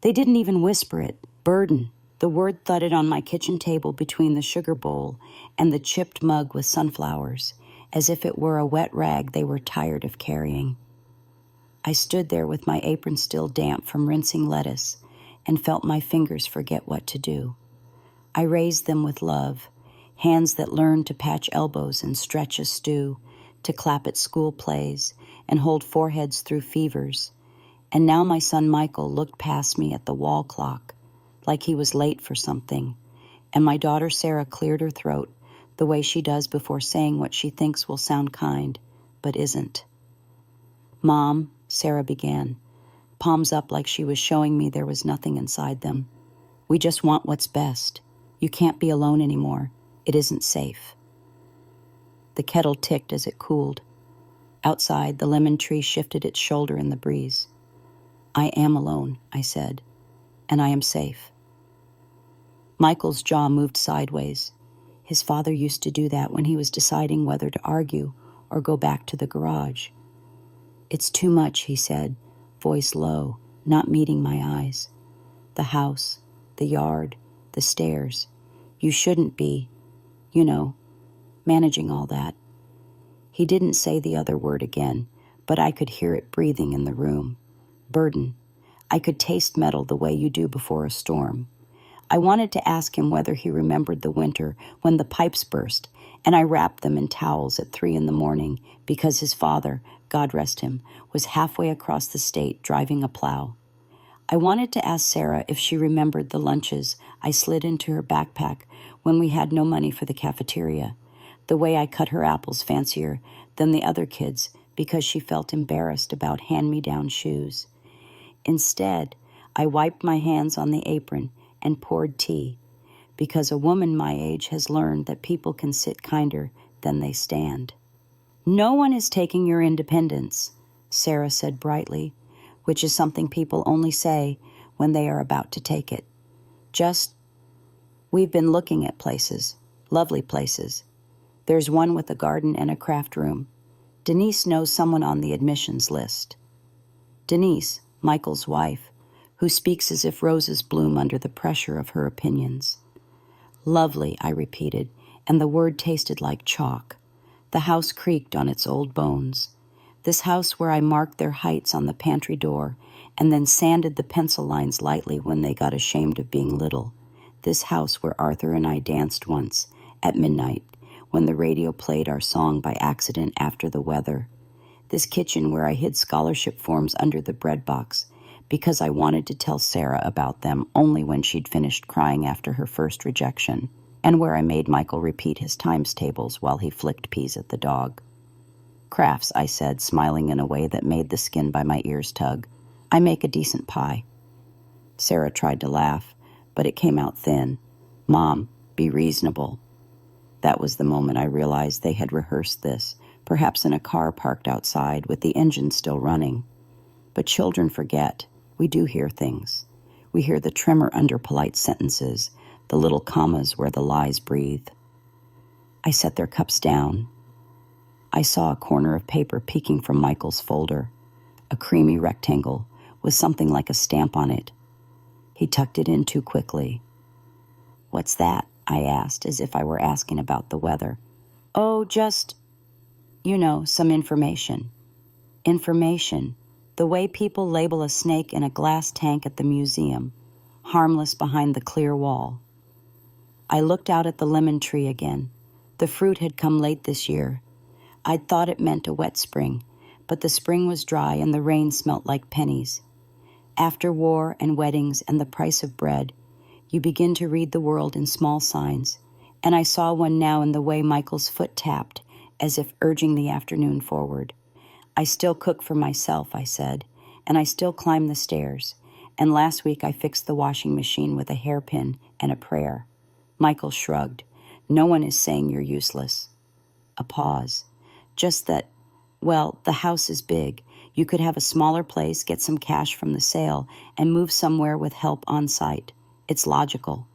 They didn't even whisper it. Burden. The word thudded on my kitchen table between the sugar bowl and the chipped mug with sunflowers, as if it were a wet rag they were tired of carrying. I stood there with my apron still damp from rinsing lettuce and felt my fingers forget what to do. I raised them with love, hands that learned to patch elbows and stretch a stew, to clap at school plays and hold foreheads through fevers. And now my son Michael looked past me at the wall clock, like he was late for something, and my daughter Sarah cleared her throat the way she does before saying what she thinks will sound kind, but isn't. "Mom," Sarah began, palms up like she was showing me there was nothing inside them. "We just want what's best. You can't be alone anymore. It isn't safe." The kettle ticked as it cooled. Outside, the lemon tree shifted its shoulder in the breeze. "I am alone," I said, "and I am safe." Michael's jaw moved sideways. His father used to do that when he was deciding whether to argue or go back to the garage. "It's too much," he said, voice low, not meeting my eyes. "The house, the yard, the stairs. You shouldn't be, managing all that." He didn't say the other word again, but I could hear it breathing in the room. Burden. I could taste metal the way you do before a storm. I wanted to ask him whether he remembered the winter when the pipes burst, and I wrapped them in towels at 3 a.m. because his father, God rest him, was halfway across the state driving a plow. I wanted to ask Sarah if she remembered the lunches I slid into her backpack when we had no money for the cafeteria, the way I cut her apples fancier than the other kids because she felt embarrassed about hand-me-down shoes. Instead, I wiped my hands on the apron and poured tea, because a woman my age has learned that people can sit kinder than they stand. "No one is taking your independence," Sarah said brightly, which is something people only say when they are about to take it. We've been looking at places, lovely places. There's one with a garden and a craft room. Denise knows someone on the admissions list." Denise, Michael's wife, who speaks as if roses bloom under the pressure of her opinions. "Lovely," I repeated, and the word tasted like chalk. The house creaked on its old bones. This house where I marked their heights on the pantry door and then sanded the pencil lines lightly when they got ashamed of being little. This house where Arthur and I danced once, at midnight, when the radio played our song by accident after the weather. This kitchen where I hid scholarship forms under the bread box because I wanted to tell Sarah about them only when she'd finished crying after her first rejection, and where I made Michael repeat his times tables while he flicked peas at the dog. "Crafts," I said, smiling in a way that made the skin by my ears tug. "I make a decent pie." Sarah tried to laugh, but it came out thin. "Mom, be reasonable." That was the moment I realized they had rehearsed this, perhaps in a car parked outside with the engine still running. But children forget. We do hear things. We hear the tremor under polite sentences, the little commas where the lies breathe. I set their cups down. I saw a corner of paper peeking from Michael's folder, a creamy rectangle with something like a stamp on it. He tucked it in too quickly. "What's that?" I asked, as if I were asking about the weather. "Oh, just, some information." Information. The way people label a snake in a glass tank at the museum, harmless behind the clear wall. I looked out at the lemon tree again. The fruit had come late this year. I'd thought it meant a wet spring, but the spring was dry and the rain smelt like pennies. After war and weddings and the price of bread, you begin to read the world in small signs, and I saw one now in the way Michael's foot tapped, as if urging the afternoon forward. "I still cook for myself," I said, "and I still climb the stairs, and last week I fixed the washing machine with a hairpin and a prayer." Michael shrugged. "No one is saying you're useless." A pause. "Just that, the house is big. You could have a smaller place, get some cash from the sale, and move somewhere with help on site. It's logical."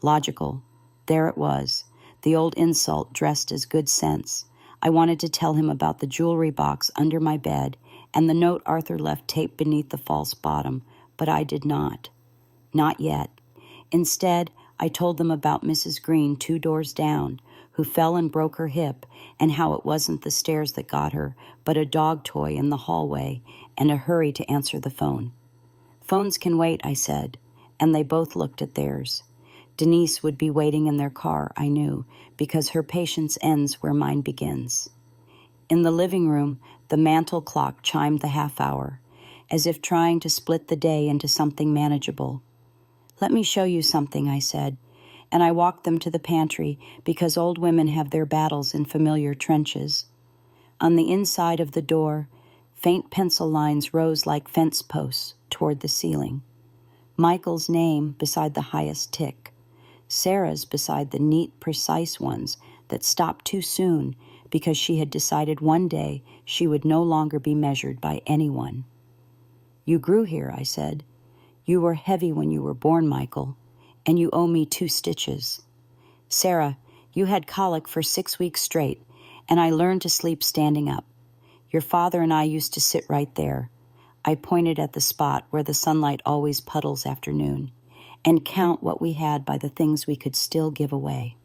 Logical. There it was, the old insult dressed as good sense. I wanted to tell him about the jewelry box under my bed and the note Arthur left taped beneath the false bottom, but I did not. Not yet. Instead, I told them about Mrs. Green 2 doors down, who fell and broke her hip, and how it wasn't the stairs that got her, but a dog toy in the hallway, and a hurry to answer the phone. Phones can wait, I said, and they both looked at theirs. Denise would be waiting in their car, I knew, because her patience ends where mine begins. In the living room, the mantel clock chimed the half-hour, as if trying to split the day into something manageable. Let me show you something, I said, and I walked them to the pantry because old women have their battles in familiar trenches. On the inside of the door, faint pencil lines rose like fence posts toward the ceiling. Michael's name beside the highest tick. Sarah's beside the neat, precise ones that stopped too soon because she had decided one day she would no longer be measured by anyone. You grew here, I said. You were heavy when you were born, Michael, and you owe me 2 stitches. Sarah, you had colic for 6 weeks straight, and I learned to sleep standing up. Your father and I used to sit right there. I pointed at the spot where the sunlight always puddles after noon, and count what we had by the things we could still give away.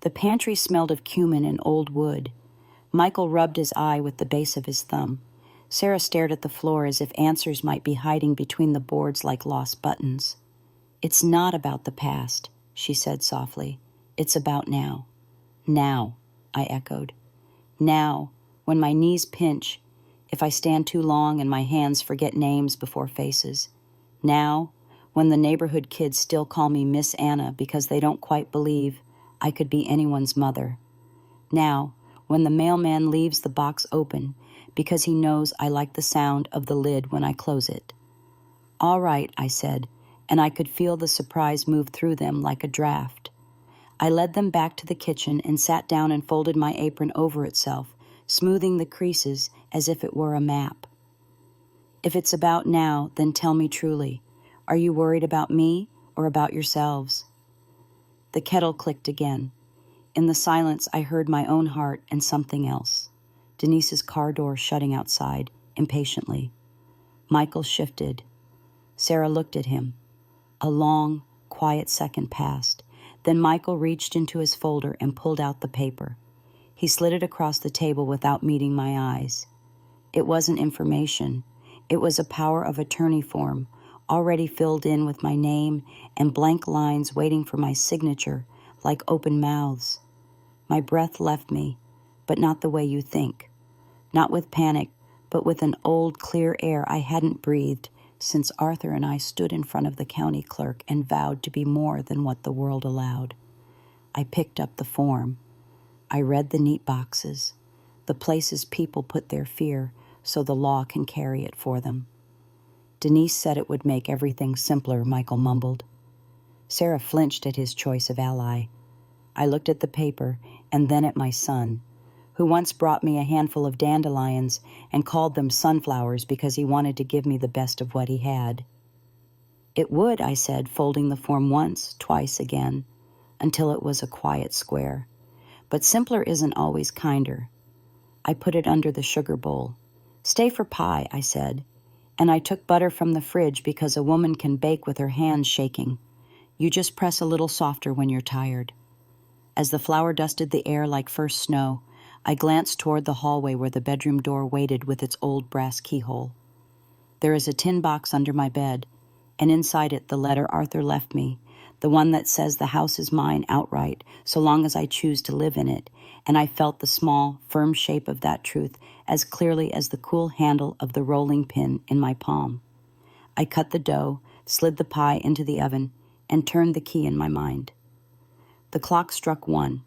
The pantry smelled of cumin and old wood. Michael rubbed his eye with the base of his thumb. Sarah stared at the floor as if answers might be hiding between the boards like lost buttons. It's not about the past, she said softly. It's about now. Now, I echoed. Now, when my knees pinch, if I stand too long and my hands forget names before faces. Now, when the neighborhood kids still call me Miss Anna because they don't quite believe I could be anyone's mother. Now, when the mailman leaves the box open because he knows I like the sound of the lid when I close it. All right, I said, and I could feel the surprise move through them like a draft. I led them back to the kitchen and sat down and folded my apron over itself, smoothing the creases as if it were a map. If it's about now, then tell me truly, are you worried about me or about yourselves? The kettle clicked again. In the silence, I heard my own heart and something else. Denise's car door shutting outside, impatiently. Michael shifted. Sarah looked at him. A long, quiet second passed. Then Michael reached into his folder and pulled out the paper. He slid it across the table without meeting my eyes. It wasn't information. It was a power of attorney form, already filled in with my name and blank lines waiting for my signature, like open mouths. My breath left me, but not the way you think. Not with panic, but with an old, clear air I hadn't breathed since Arthur and I stood in front of the county clerk and vowed to be more than what the world allowed. I picked up the form. I read the neat boxes, the places people put their fear so the law can carry it for them. Denise said it would make everything simpler, Michael mumbled. Sarah flinched at his choice of ally. I looked at the paper and then at my son, who once brought me a handful of dandelions and called them sunflowers because he wanted to give me the best of what he had. It would, I said, folding the form once, twice again, until it was a quiet square. But simpler isn't always kinder. I put it under the sugar bowl. Stay for pie, I said, and I took butter from the fridge because a woman can bake with her hands shaking. You just press a little softer when you're tired. As the flour dusted the air like first snow, I glanced toward the hallway where the bedroom door waited with its old brass keyhole. There is a tin box under my bed, and inside it the letter Arthur left me, the one that says the house is mine outright, so long as I choose to live in it, and I felt the small, firm shape of that truth as clearly as the cool handle of the rolling pin in my palm. I cut the dough, slid the pie into the oven, and turned the key in my mind. The clock struck 1.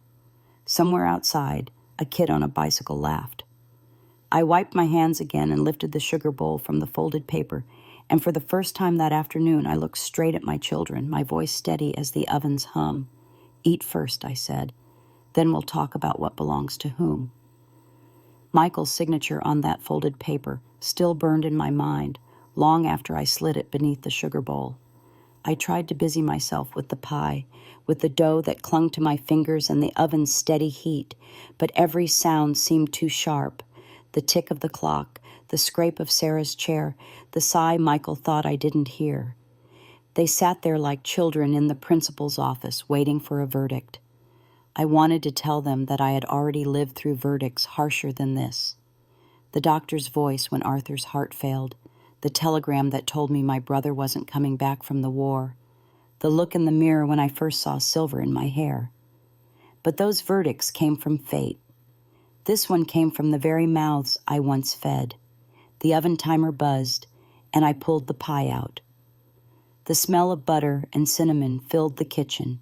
Somewhere outside, a kid on a bicycle laughed. I wiped my hands again and lifted the sugar bowl from the folded paper, and for the first time that afternoon I looked straight at my children, my voice steady as the oven's hum. Eat first, I said. Then we'll talk about what belongs to whom. Michael's signature on that folded paper still burned in my mind long after I slid it beneath the sugar bowl. I tried to busy myself with the pie, with the dough that clung to my fingers and the oven's steady heat, but every sound seemed too sharp. The tick of the clock, the scrape of Sarah's chair, the sigh Michael thought I didn't hear. They sat there like children in the principal's office, waiting for a verdict. I wanted to tell them that I had already lived through verdicts harsher than this. The doctor's voice when Arthur's heart failed, the telegram that told me my brother wasn't coming back from the war, the look in the mirror when I first saw silver in my hair. But those verdicts came from fate. This one came from the very mouths I once fed. The oven timer buzzed, and I pulled the pie out. The smell of butter and cinnamon filled the kitchen,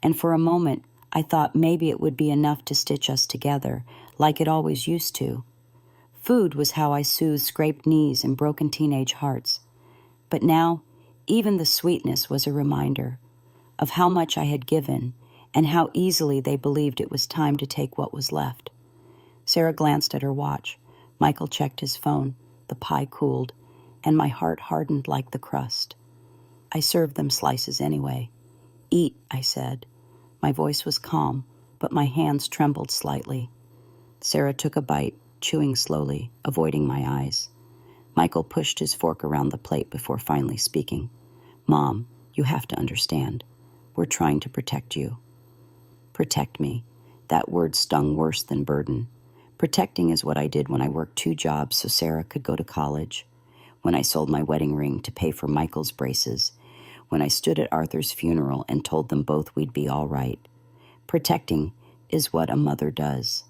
and for a moment I thought maybe it would be enough to stitch us together, like it always used to. Food was how I soothed scraped knees and broken teenage hearts. But now, even the sweetness was a reminder of how much I had given and how easily they believed it was time to take what was left. Sarah glanced at her watch. Michael checked his phone. The pie cooled, and my heart hardened like the crust. I served them slices anyway. "Eat," I said. My voice was calm, but my hands trembled slightly. Sarah took a bite, chewing slowly, avoiding my eyes. Michael pushed his fork around the plate before finally speaking. "Mom, you have to understand. We're trying to protect you." Protect me. That word stung worse than burden. Protecting is what I did when I worked 2 jobs so Sarah could go to college, when I sold my wedding ring to pay for Michael's braces, when I stood at Arthur's funeral and told them both we'd be all right. Protecting is what a mother does.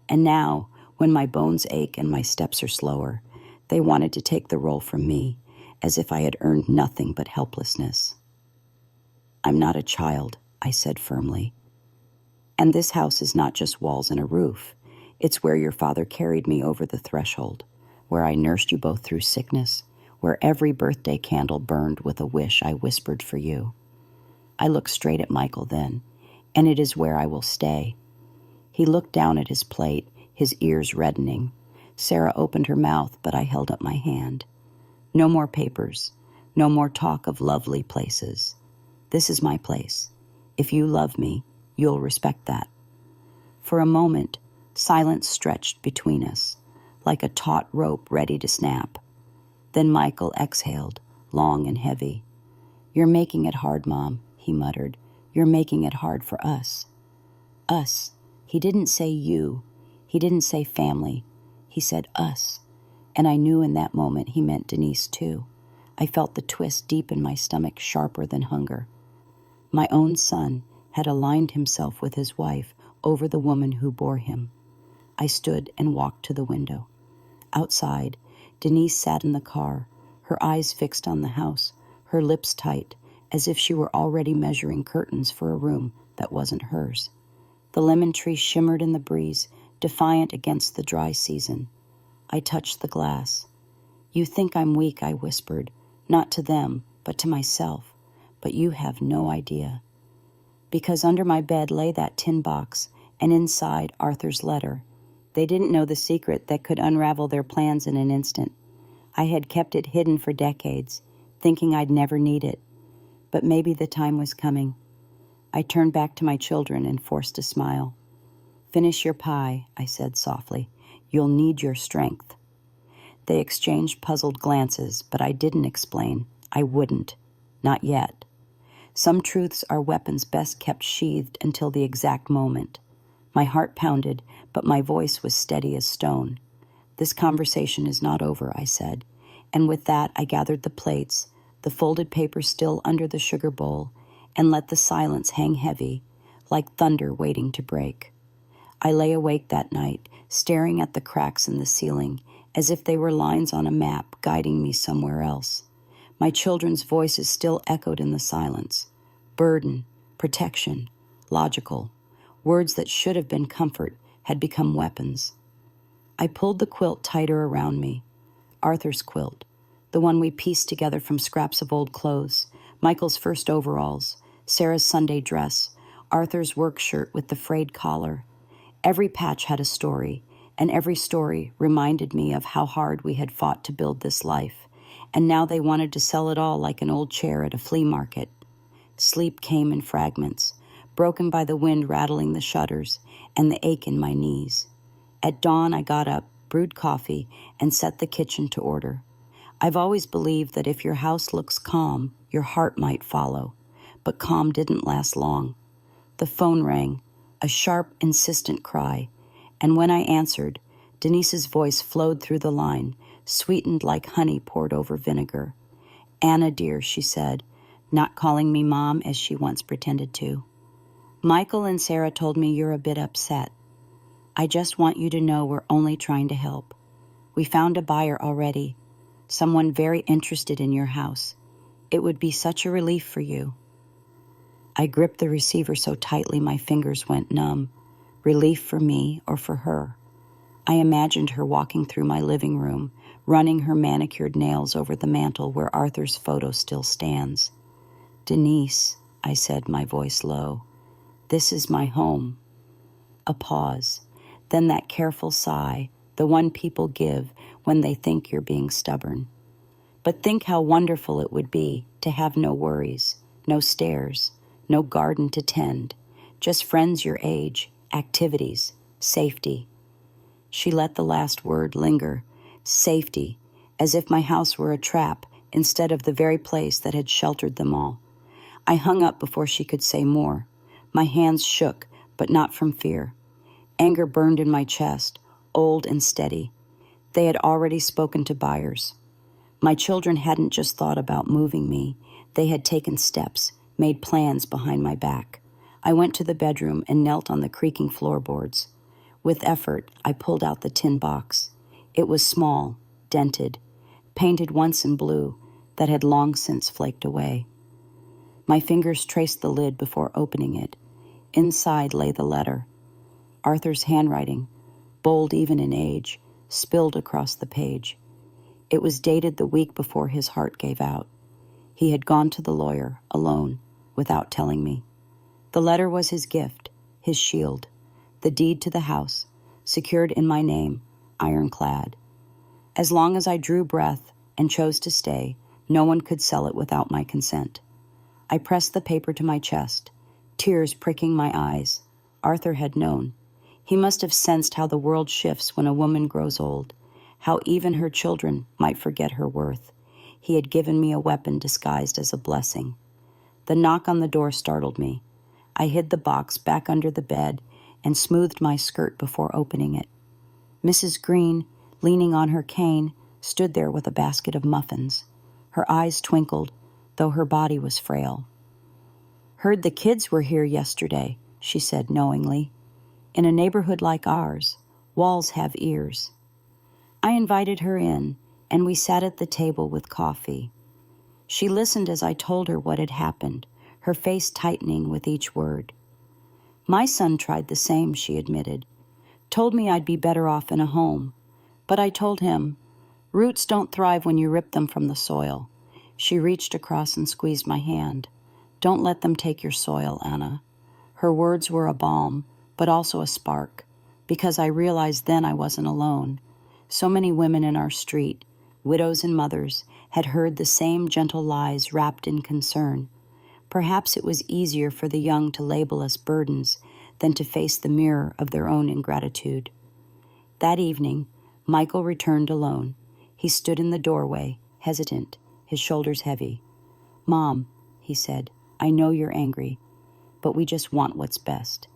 And now, when my bones ache and my steps are slower, they wanted to take the role from me, as if I had earned nothing but helplessness. "I'm not a child," I said firmly. "And this house is not just walls and a roof. It's where your father carried me over the threshold, where I nursed you both through sickness, where every birthday candle burned with a wish I whispered for you." I looked straight at Michael then, and it is where I will stay. He looked down at his plate, his ears reddening. Sarah opened her mouth, but I held up my hand. "No more papers, no more talk of lovely places. This is my place. If you love me, you'll respect that." For a moment, silence stretched between us, like a taut rope ready to snap. Then Michael exhaled, long and heavy. "You're making it hard, Mom," he muttered. "You're making it hard for us." Us. He didn't say you. He didn't say family. He said us. And I knew in that moment he meant Denise too. I felt the twist deep in my stomach, sharper than hunger. My own son had aligned himself with his wife over the woman who bore him. I stood and walked to the window. Outside, Denise sat in the car, her eyes fixed on the house, her lips tight, as if she were already measuring curtains for a room that wasn't hers. The lemon tree shimmered in the breeze, defiant against the dry season. I touched the glass. "You think I'm weak," I whispered, not to them, but to myself. "But you have no idea." Because under my bed lay that tin box, and inside Arthur's letter. They didn't know the secret that could unravel their plans in an instant. I had kept it hidden for decades, thinking I'd never need it. But maybe the time was coming. I turned back to my children and forced a smile. "Finish your pie," I said softly. "You'll need your strength." They exchanged puzzled glances, but I didn't explain. I wouldn't. Not yet. Some truths are weapons best kept sheathed until the exact moment. My heart pounded, but my voice was steady as stone. "This conversation is not over," I said, and with that I gathered the plates, the folded paper still under the sugar bowl, and let the silence hang heavy, like thunder waiting to break. I lay awake that night, staring at the cracks in the ceiling, as if they were lines on a map guiding me somewhere else. My children's voices still echoed in the silence. Burden, protection, logical. Words that should have been comfort had become weapons. I pulled the quilt tighter around me. Arthur's quilt, the one we pieced together from scraps of old clothes, Michael's first overalls, Sarah's Sunday dress, Arthur's work shirt with the frayed collar. Every patch had a story, and every story reminded me of how hard we had fought to build this life, and now they wanted to sell it all like an old chair at a flea market. Sleep came in fragments, broken by the wind rattling the shutters and the ache in my knees. At dawn, I got up, brewed coffee, and set the kitchen to order. I've always believed that if your house looks calm, your heart might follow. But calm didn't last long. The phone rang, a sharp, insistent cry, and when I answered, Denise's voice flowed through the line, sweetened like honey poured over vinegar. "Anna, dear," she said, not calling me Mom as she once pretended to. "Michael and Sarah told me you're a bit upset. I just want you to know we're only trying to help. We found a buyer already, someone very interested in your house. It would be such a relief for you." I gripped the receiver so tightly my fingers went numb. Relief for me or for her? I imagined her walking through my living room, running her manicured nails over the mantel where Arthur's photo still stands. "Denise," I said, my voice low, "this is my home." A pause, then that careful sigh, the one people give when they think you're being stubborn. "But think how wonderful it would be to have no worries, no stairs, no garden to tend, just friends your age, activities, safety." She let the last word linger, safety, as if my house were a trap instead of the very place that had sheltered them all. I hung up before she could say more. My hands shook, but not from fear. Anger burned in my chest, old and steady. They had already spoken to buyers. My children hadn't just thought about moving me. They had taken steps, made plans behind my back. I went to the bedroom and knelt on the creaking floorboards. With effort, I pulled out the tin box. It was small, dented, painted once in blue, that had long since flaked away. My fingers traced the lid before opening it. Inside lay the letter. Arthur's handwriting, bold even in age, spilled across the page. It was dated the week before his heart gave out. He had gone to the lawyer, alone, without telling me. The letter was his gift, his shield, the deed to the house, secured in my name, ironclad. As long as I drew breath and chose to stay, no one could sell it without my consent. I pressed the paper to my chest, tears pricking my eyes. Arthur had known. He must have sensed how the world shifts when a woman grows old, how even her children might forget her worth. He had given me a weapon disguised as a blessing. The knock on the door startled me. I hid the box back under the bed and smoothed my skirt before opening it. Mrs. Green, leaning on her cane, stood there with a basket of muffins. Her eyes twinkled, though her body was frail. "Heard the kids were here yesterday," she said knowingly. "In a neighborhood like ours, walls have ears." I invited her in, and we sat at the table with coffee. She listened as I told her what had happened, her face tightening with each word. "My son tried the same," she admitted. "Told me I'd be better off in a home. But I told him, roots don't thrive when you rip them from the soil." She reached across and squeezed my hand. "Don't let them take your soil, Anna." Her words were a balm, but also a spark, because I realized then I wasn't alone. So many women in our street, widows and mothers, had heard the same gentle lies wrapped in concern. Perhaps it was easier for the young to label us burdens than to face the mirror of their own ingratitude. That evening, Michael returned alone. He stood in the doorway, hesitant, his shoulders heavy. "Mom," he said, "I know you're angry, but we just want what's best."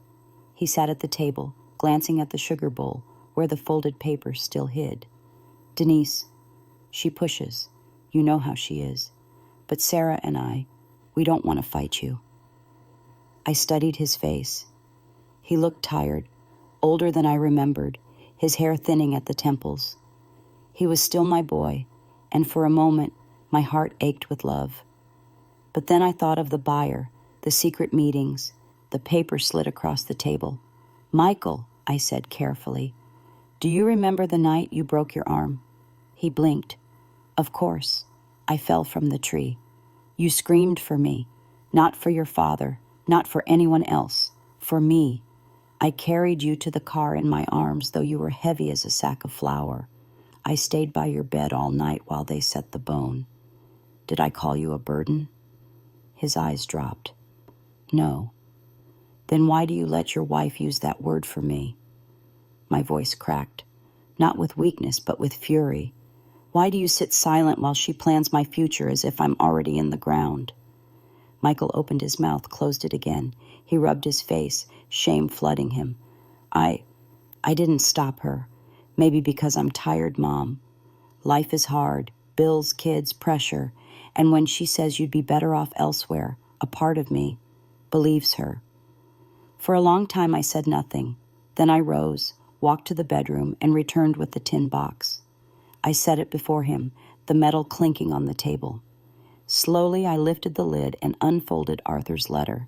He sat at the table, glancing at the sugar bowl, where the folded paper still hid. "Denise, she pushes. You know how she is. But Sarah and I, we don't want to fight you." I studied his face. He looked tired, older than I remembered, his hair thinning at the temples. He was still my boy, and for a moment, my heart ached with love. But then I thought of the buyer, the secret meetings, the paper slid across the table. "Michael," I said carefully, "do you remember the night you broke your arm?" He blinked. "Of course. I fell from the tree. You screamed for me, not for your father, not for anyone else, for me. I carried you to the car in my arms, though you were heavy as a sack of flour. I stayed by your bed all night while they set the bone. Did I call you a burden?" His eyes dropped. "No." "Then why do you let your wife use that word for me?" My voice cracked, not with weakness, but with fury. Why do you sit silent while she plans my future as if I'm already in the ground? Michael opened his mouth, closed it again. He rubbed his face, shame flooding him. I didn't stop her. Maybe because I'm tired, Mom. Life is hard. Bills, kids, pressure. And when she says you'd be better off elsewhere, a part of me believes her. For a long time I said nothing. Then I rose, walked to the bedroom, and returned with the tin box. I set it before him, the metal clinking on the table. Slowly I lifted the lid and unfolded Arthur's letter.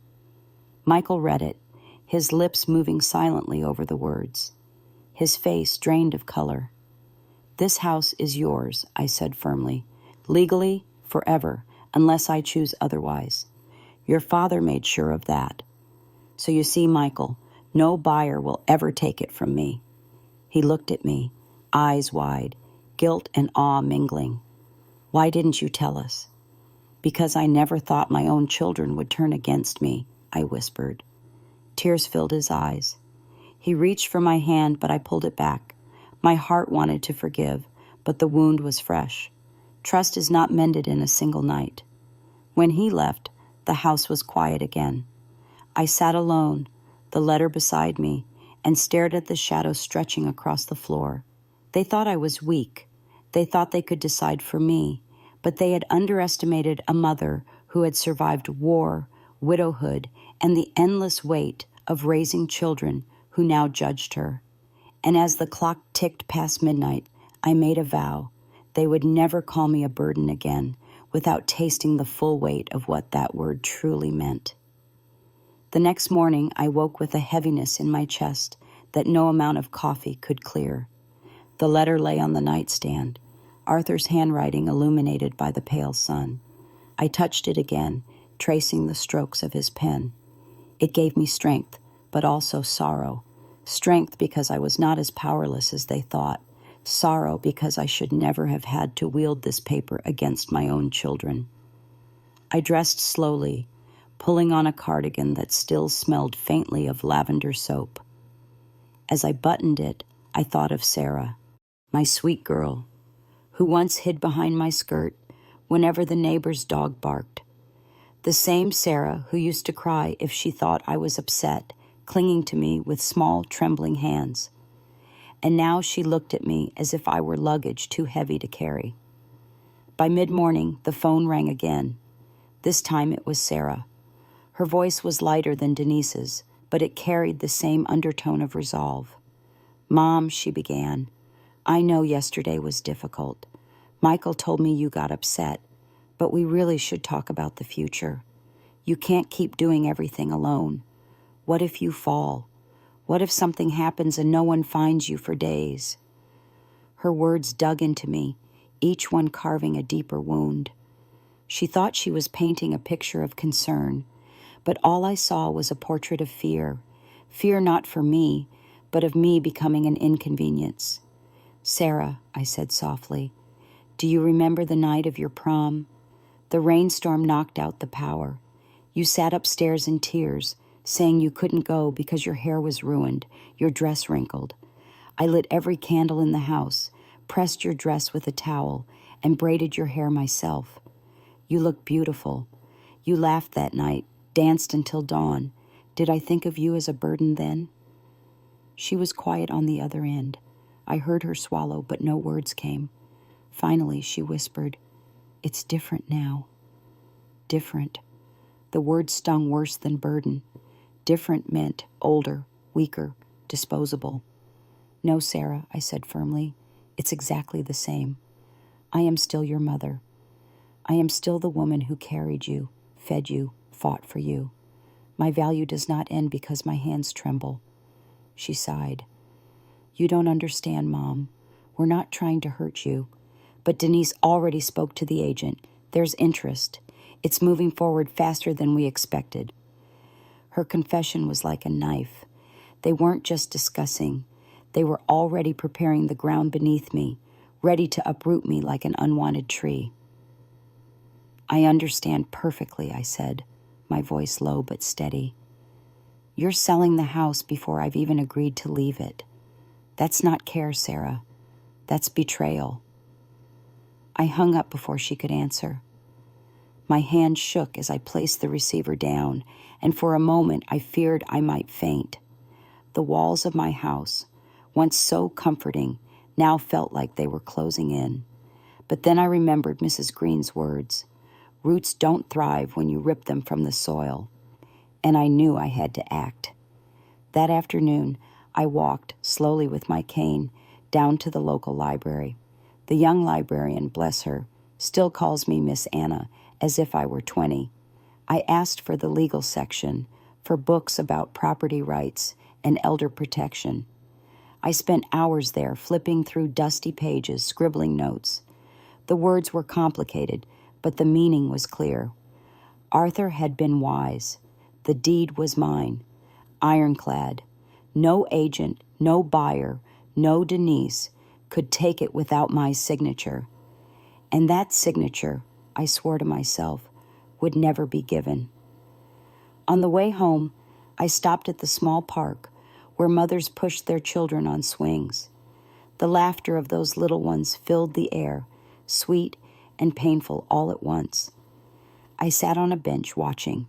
Michael read it, his lips moving silently over the words. His face drained of color. This house is yours, I said firmly. Legally, forever, unless I choose otherwise. Your father made sure of that. So you see, Michael, no buyer will ever take it from me. He looked at me, eyes wide, guilt and awe mingling. Why didn't you tell us? Because I never thought my own children would turn against me, I whispered. Tears filled his eyes. He reached for my hand, but I pulled it back. My heart wanted to forgive, but the wound was fresh. Trust is not mended in a single night. When he left, the house was quiet again. I sat alone, the letter beside me, and stared at the shadows stretching across the floor. They thought I was weak. They thought they could decide for me, but they had underestimated a mother who had survived war, widowhood, and the endless weight of raising children who now judged her. And as the clock ticked past midnight, I made a vow they would never call me a burden again without tasting the full weight of what that word truly meant. The next morning, I woke with a heaviness in my chest that no amount of coffee could clear. The letter lay on the nightstand, Arthur's handwriting illuminated by the pale sun. I touched it again, tracing the strokes of his pen. It gave me strength, but also sorrow. Strength because I was not as powerless as they thought. Sorrow because I should never have had to wield this paper against my own children. I dressed slowly, pulling on a cardigan that still smelled faintly of lavender soap. As I buttoned it, I thought of Sarah, my sweet girl, who once hid behind my skirt whenever the neighbor's dog barked. The same Sarah who used to cry if she thought I was upset, clinging to me with small, trembling hands. And now she looked at me as if I were luggage too heavy to carry. By mid-morning, the phone rang again. This time it was Sarah. Her voice was lighter than Denise's, but it carried the same undertone of resolve. Mom, she began, I know yesterday was difficult. Michael told me you got upset, but we really should talk about the future. You can't keep doing everything alone. What if you fall? What if something happens and no one finds you for days? Her words dug into me, each one carving a deeper wound. She thought she was painting a picture of concern, but all I saw was a portrait of fear. Fear not for me, but of me becoming an inconvenience. Sarah, I said softly, do you remember the night of your prom? The rainstorm knocked out the power. You sat upstairs in tears, saying you couldn't go because your hair was ruined, your dress wrinkled. I lit every candle in the house, pressed your dress with a towel, and braided your hair myself. You looked beautiful. You laughed that night, danced until dawn. Did I think of you as a burden then? She was quiet on the other end. I heard her swallow, but no words came. Finally, she whispered, It's different now. Different. The word stung worse than burden. Different meant older, weaker, disposable. No, Sarah, I said firmly. It's exactly the same. I am still your mother. I am still the woman who carried you, fed you, fought for you. My value does not end because my hands tremble. She sighed. You don't understand, Mom. We're not trying to hurt you. But Denise already spoke to the agent. There's interest. It's moving forward faster than we expected. Her confession was like a knife. They weren't just discussing. They were already preparing the ground beneath me, ready to uproot me like an unwanted tree. I understand perfectly, I said, my voice low but steady. You're selling the house before I've even agreed to leave it. That's not care, Sarah. That's betrayal. I hung up before she could answer. My hand shook as I placed the receiver down, and for a moment I feared I might faint. The walls of my house, once so comforting, now felt like they were closing in. But then I remembered Mrs. Green's words. Roots don't thrive when you rip them from the soil. And I knew I had to act. That afternoon, I walked, slowly with my cane, down to the local library. The young librarian, bless her, still calls me Miss Anna, as if I were 20. I asked for the legal section, for books about property rights and elder protection. I spent hours there, flipping through dusty pages, scribbling notes. The words were complicated, but the meaning was clear. Arthur had been wise. The deed was mine, ironclad. No agent, no buyer, no Denise could take it without my signature. And that signature, I swore to myself, would never be given. On the way home, I stopped at the small park where mothers pushed their children on swings. The laughter of those little ones filled the air, sweet and painful all at once. I sat on a bench watching.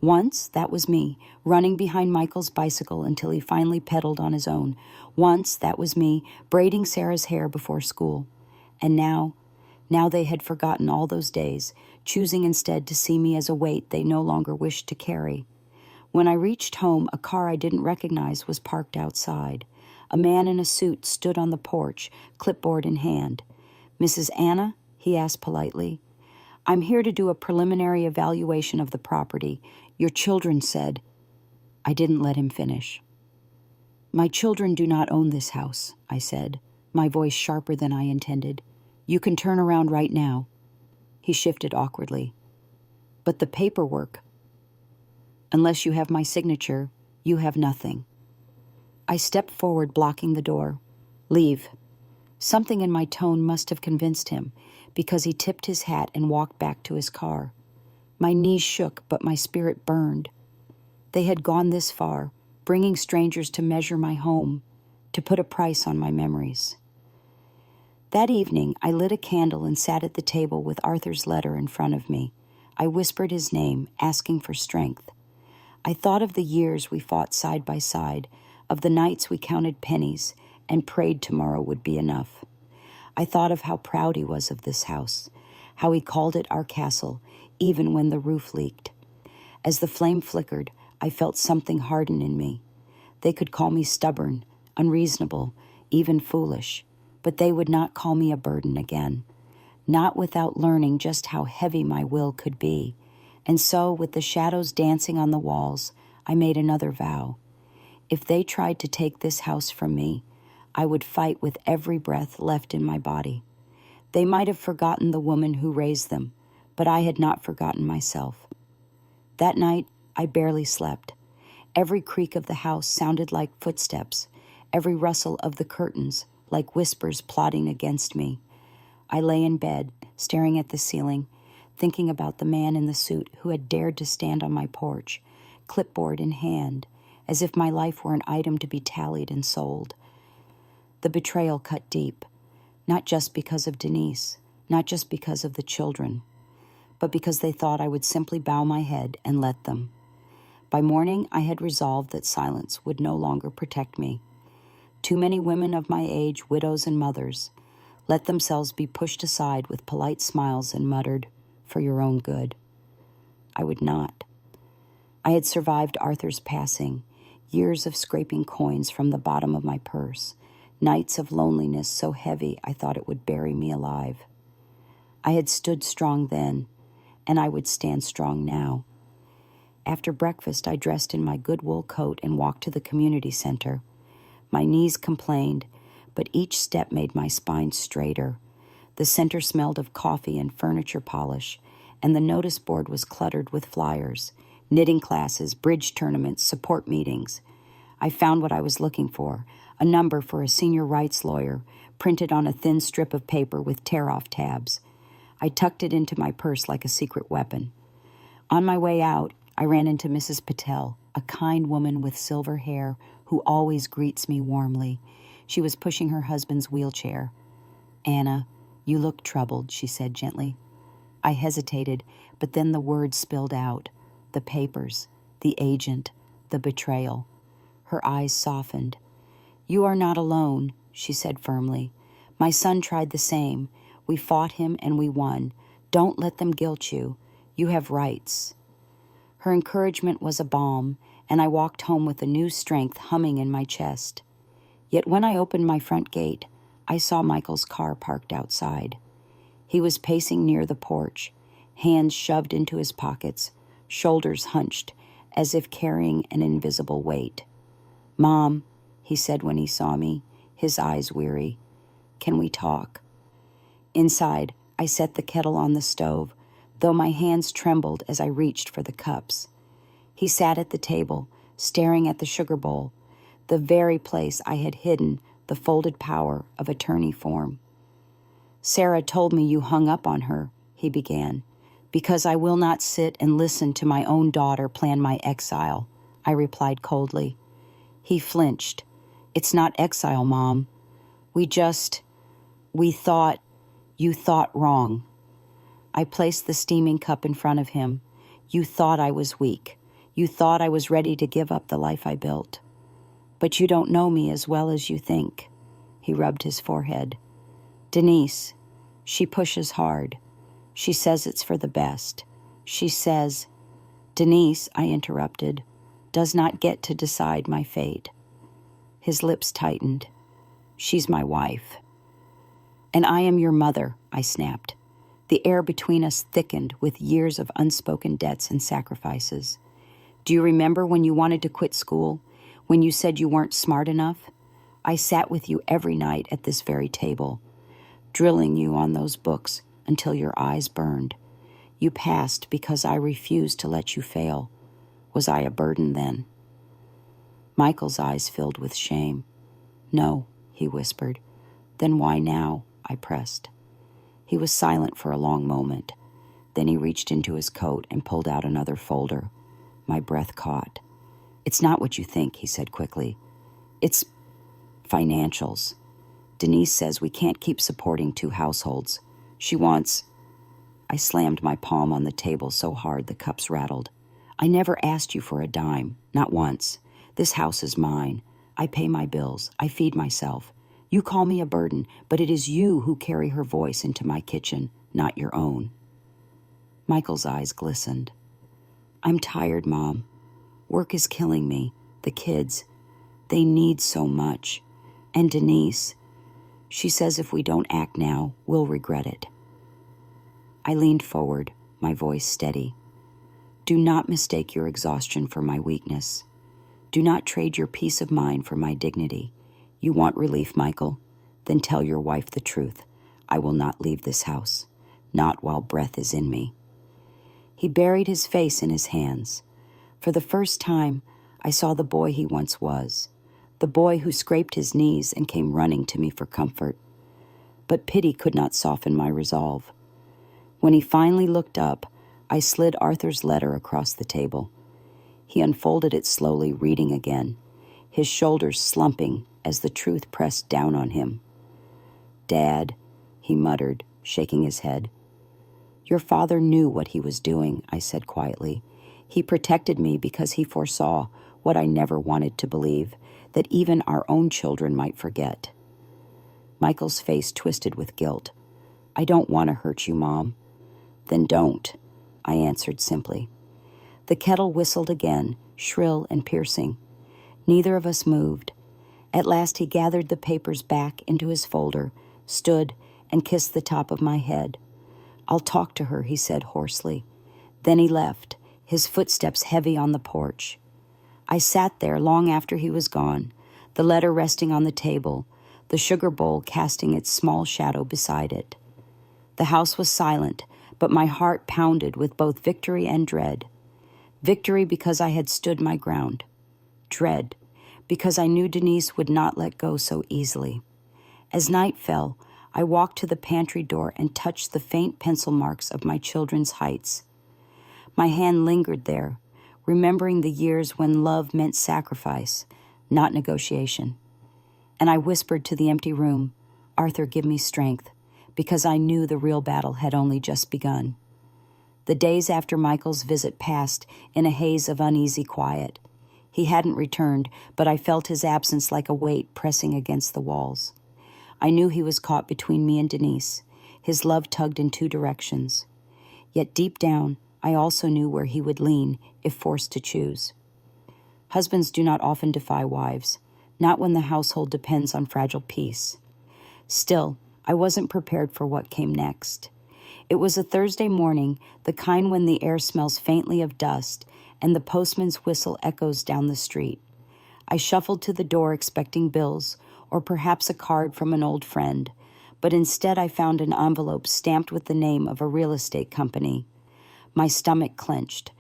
Once, that was me, running behind Michael's bicycle until he finally pedaled on his own. Once, that was me, braiding Sarah's hair before school. And now they had forgotten all those days, choosing instead to see me as a weight they no longer wished to carry. When I reached home, a car I didn't recognize was parked outside. A man in a suit stood on the porch, clipboard in hand. "Mrs. Anna?" he asked politely. "I'm here to do a preliminary evaluation of the property. Your children said—" I didn't let him finish. "My children do not own this house," I said, my voice sharper than I intended. "You can turn around right now." He shifted awkwardly. "But the paperwork—" "Unless you have my signature, you have nothing." I stepped forward, blocking the door. "Leave." Something in my tone must have convinced him, because he tipped his hat and walked back to his car. My knees shook, but my spirit burned. They had gone this far, bringing strangers to measure my home, to put a price on my memories. That evening, I lit a candle and sat at the table with Arthur's letter in front of me. I whispered his name, asking for strength. I thought of the years we fought side by side, of the nights we counted pennies and prayed tomorrow would be enough. I thought of how proud he was of this house, how he called it our castle, even when the roof leaked. As the flame flickered, I felt something harden in me. They could call me stubborn, unreasonable, even foolish, but they would not call me a burden again, not without learning just how heavy my will could be. And so, with the shadows dancing on the walls, I made another vow. If they tried to take this house from me, I would fight with every breath left in my body. They might have forgotten the woman who raised them, but I had not forgotten myself. That night, I barely slept. Every creak of the house sounded like footsteps, every rustle of the curtains like whispers plotting against me. I lay in bed, staring at the ceiling, thinking about the man in the suit who had dared to stand on my porch, clipboard in hand, as if my life were an item to be tallied and sold. The betrayal cut deep, not just because of Denise, not just because of the children, but because they thought I would simply bow my head and let them. By morning, I had resolved that silence would no longer protect me. Too many women of my age, widows and mothers, let themselves be pushed aside with polite smiles and muttered, "For your own good." I would not. I had survived Arthur's passing, years of scraping coins from the bottom of my purse, nights of loneliness so heavy I thought it would bury me alive. I had stood strong then, and I would stand strong now. After breakfast, I dressed in my good wool coat and walked to the community center. My knees complained, but each step made my spine straighter. The center smelled of coffee and furniture polish, and the notice board was cluttered with flyers, knitting classes, bridge tournaments, support meetings. I found what I was looking for, a number for a senior rights lawyer, printed on a thin strip of paper with tear-off tabs. I tucked it into my purse like a secret weapon. On my way out, I ran into Mrs. Patel, a kind woman with silver hair who always greets me warmly. She was pushing her husband's wheelchair. "Anna, You look troubled, she said gently. I hesitated, but then the words spilled out. The papers, the agent, the betrayal. Her eyes softened. You are not alone, she said firmly. My son tried the same. We fought him and we won. Don't let them guilt you. You have rights. Her encouragement was a balm, and I walked home with a new strength humming in my chest. Yet when I opened my front gate, I saw Michael's car parked outside. He was pacing near the porch, hands shoved into his pockets, shoulders hunched, as if carrying an invisible weight. Mom, he said when he saw me, his eyes weary. Can we talk? Inside, I set the kettle on the stove, though my hands trembled as I reached for the cups. He sat at the table, staring at the sugar bowl, the very place I had hidden the folded power of attorney form. Sarah told me you hung up on her, he began, because I will not sit and listen to my own daughter plan my exile, I replied coldly. He flinched. It's not exile, Mom. We thought, you thought wrong. I placed the steaming cup in front of him. You thought I was weak. You thought I was ready to give up the life I built. But you don't know me as well as you think. He rubbed his forehead. Denise, she pushes hard. She says it's for the best. She says, Denise, I interrupted, does not get to decide my fate. His lips tightened. She's my wife. And I am your mother, I snapped. The air between us thickened with years of unspoken debts and sacrifices. Do you remember when you wanted to quit school? When you said you weren't smart enough? I sat with you every night at this very table, drilling you on those books until your eyes burned. You passed because I refused to let you fail. Was I a burden then? Michael's eyes filled with shame. No, he whispered. Then why now? I pressed. He was silent for a long moment. Then he reached into his coat and pulled out another folder. My breath caught. It's not what you think, he said quickly. It's financials. Denise says we can't keep supporting two households. She wants... I slammed my palm on the table so hard the cups rattled. I never asked you for a dime, not once. This house is mine. I pay my bills. I feed myself. You call me a burden, but it is you who carry her voice into my kitchen, not your own. Michael's eyes glistened. I'm tired, Mom. Work is killing me. The kids, they need so much. And Denise, she says if we don't act now, we'll regret it. I leaned forward, my voice steady. Do not mistake your exhaustion for my weakness. Do not trade your peace of mind for my dignity. You want relief, Michael? Then tell your wife the truth. I will not leave this house, not while breath is in me. He buried his face in his hands. For the first time, I saw the boy he once was, the boy who scraped his knees and came running to me for comfort. But pity could not soften my resolve. When he finally looked up, I slid Arthur's letter across the table. He unfolded it slowly, reading again, his shoulders slumping as the truth pressed down on him. Dad, he muttered, shaking his head. Your father knew what he was doing, I said quietly. He protected me because he foresaw what I never wanted to believe, that even our own children might forget. Michael's face twisted with guilt. I don't want to hurt you, Mom. Then don't, I answered simply. The kettle whistled again, shrill and piercing. Neither of us moved. At last he gathered the papers back into his folder, stood, and kissed the top of my head. I'll talk to her, he said hoarsely. Then he left, his footsteps heavy on the porch. I sat there long after he was gone, the letter resting on the table, the sugar bowl casting its small shadow beside it. The house was silent, but my heart pounded with both victory and dread. Victory because I had stood my ground. Dread because I knew Denise would not let go so easily. As night fell, I walked to the pantry door and touched the faint pencil marks of my children's heights. My hand lingered there, remembering the years when love meant sacrifice, not negotiation. And I whispered to the empty room, Arthur, give me strength. because I knew the real battle had only just begun. The days after Michael's visit passed in a haze of uneasy quiet. He hadn't returned, but I felt his absence like a weight pressing against the walls. I knew he was caught between me and Denise. His love tugged in two directions. Yet deep down, I also knew where he would lean if forced to choose. Husbands do not often defy wives, not when the household depends on fragile peace. Still, I wasn't prepared for what came next. It was a Thursday morning, the kind when the air smells faintly of dust and the postman's whistle echoes down the street. I shuffled to the door expecting bills or perhaps a card from an old friend, but instead I found an envelope stamped with the name of a real estate company. My stomach clenched.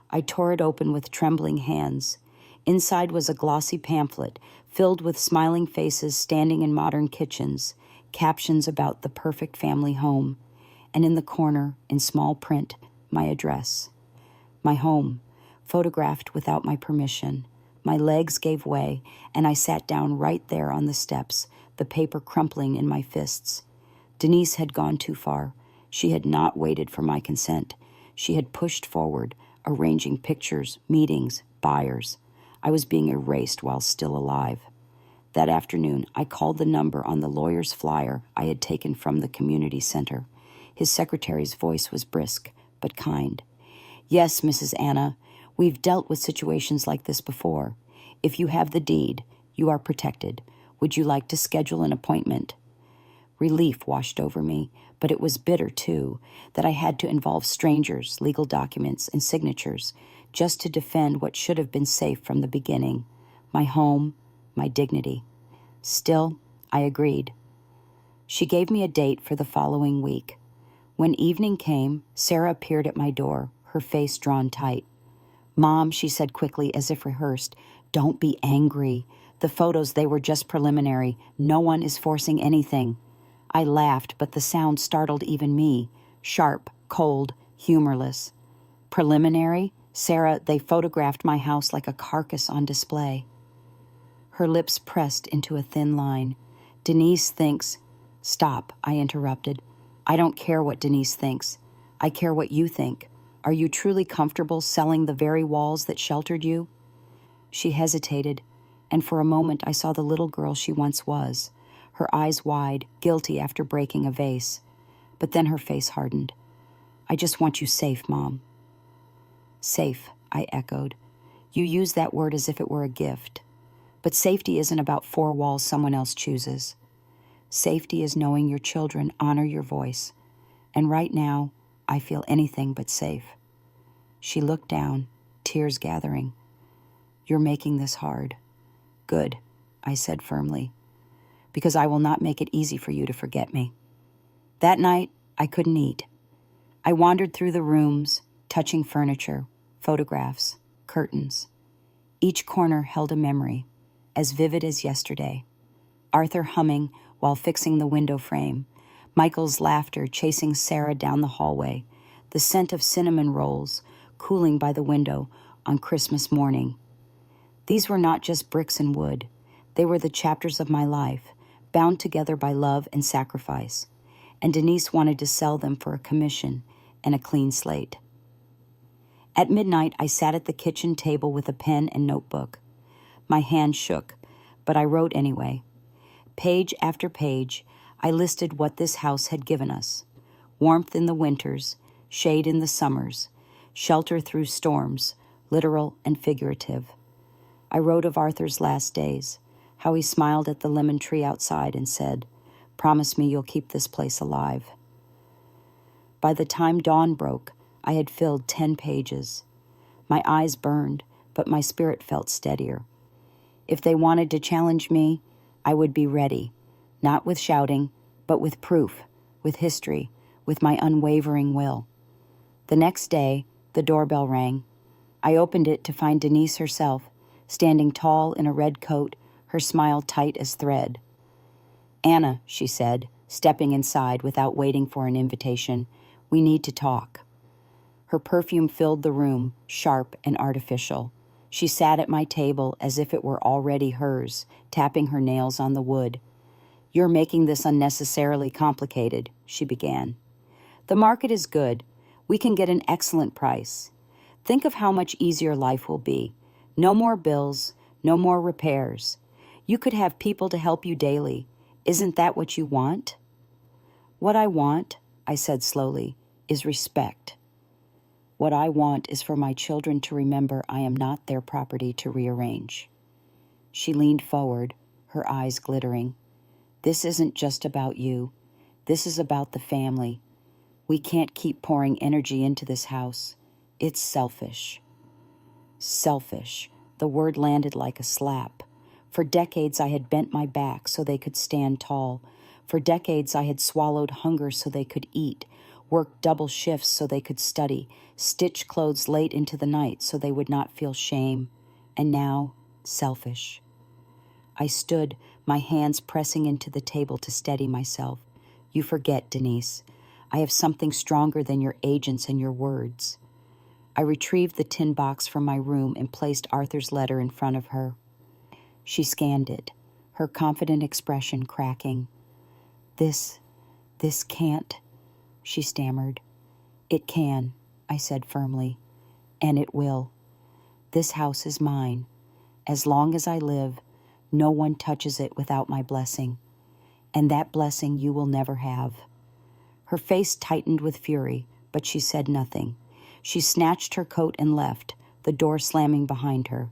I tore it open with trembling hands. Inside was a glossy pamphlet filled with smiling faces standing in modern kitchens, captions about the perfect family home, and in the corner, in small print, my address. My home, photographed without my permission. My legs gave way, and I sat down right there on the steps, the paper crumpling in my fists. Denise had gone too far. She had not waited for my consent. She had pushed forward, arranging pictures, meetings, buyers. I was being erased while still alive. That afternoon, I called the number on the lawyer's flyer I had taken from the community center. His secretary's voice was brisk, but kind. "Yes, Mrs. Anna, we've dealt with situations like this before. If you have the deed, you are protected. Would you like to schedule an appointment?" Relief washed over me, but it was bitter, too, that I had to involve strangers, legal documents, and signatures just to defend what should have been safe from the beginning, my home, my dignity. Still, I agreed. She gave me a date for the following week. When evening came, Sarah appeared at my door, her face drawn tight. "Mom," she said quickly as if rehearsed, "don't be angry. The photos, they were just preliminary. No one is forcing anything." I laughed, but the sound startled even me. Sharp, cold, humorless. "Preliminary? Sarah, they photographed my house like a carcass on display." Her lips pressed into a thin line. "Denise thinks—" "Stop," I interrupted. "I don't care what Denise thinks. I care what you think. Are you truly comfortable selling the very walls that sheltered you?" She hesitated, and for a moment I saw the little girl she once was, her eyes wide, guilty after breaking a vase. But then her face hardened. "I just want you safe, Mom." "Safe," I echoed. "You use that word as if it were a gift. But safety isn't about four walls someone else chooses. Safety is knowing your children honor your voice. And right now, I feel anything but safe." She looked down, tears gathering. "You're making this hard." "Good," I said firmly, "because I will not make it easy for you to forget me." That night, I couldn't eat. I wandered through the rooms, touching furniture, photographs, curtains. Each corner held a memory, as vivid as yesterday. Arthur humming while fixing the window frame, Michael's laughter chasing Sarah down the hallway, the scent of cinnamon rolls cooling by the window on Christmas morning. These were not just bricks and wood. They were the chapters of my life, bound together by love and sacrifice, and Denise wanted to sell them for a commission and a clean slate. At midnight, I sat at the kitchen table with a pen and notebook. My hand shook, but I wrote anyway. Page after page, I listed what this house had given us: warmth in the winters, shade in the summers, shelter through storms, literal and figurative. I wrote of Arthur's last days, how he smiled at the lemon tree outside and said, "Promise me you'll keep this place alive." By the time dawn broke, I had filled 10 pages. My eyes burned, but my spirit felt steadier. If they wanted to challenge me, I would be ready, not with shouting, but with proof, with history, with my unwavering will. The next day, the doorbell rang. I opened it to find Denise herself, standing tall in a red coat, her smile tight as thread. "Anna," she said, stepping inside without waiting for an invitation, "we need to talk." Her perfume filled the room, sharp and artificial. She sat at my table as if it were already hers, tapping her nails on the wood. "You're making this unnecessarily complicated," she began. "The market is good. We can get an excellent price. Think of how much easier life will be. No more bills, no more repairs. You could have people to help you daily. Isn't that what you want?" "What I want," I said slowly, "is respect. What I want is for my children to remember I am not their property to rearrange." She leaned forward, her eyes glittering. "This isn't just about you. This is about the family. We can't keep pouring energy into this house. It's selfish." Selfish. The word landed like a slap. For decades I had bent my back so they could stand tall. For decades I had swallowed hunger so they could eat, worked double shifts so they could study, stitched clothes late into the night so they would not feel shame. And now, selfish. I stood, my hands pressing into the table to steady myself. "You forget, Denise. I have something stronger than your agents and your words." I retrieved the tin box from my room and placed Arthur's letter in front of her. She scanned it, her confident expression cracking. This can't," she stammered. "It can," I said firmly, "and it will. This house is mine. As long as I live, no one touches it without my blessing, and that blessing you will never have." Her face tightened with fury, but she said nothing. She snatched her coat and left, the door slamming behind her.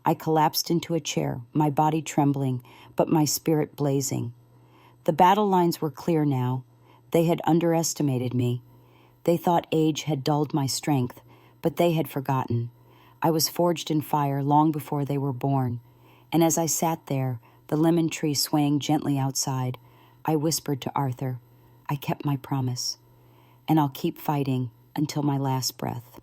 I collapsed into a chair, my body trembling, but my spirit blazing. The battle lines were clear now. They had underestimated me. They thought age had dulled my strength, but they had forgotten. I was forged in fire long before they were born. And as I sat there, the lemon tree swaying gently outside, I whispered to Arthur, "I kept my promise, and I'll keep fighting until my last breath."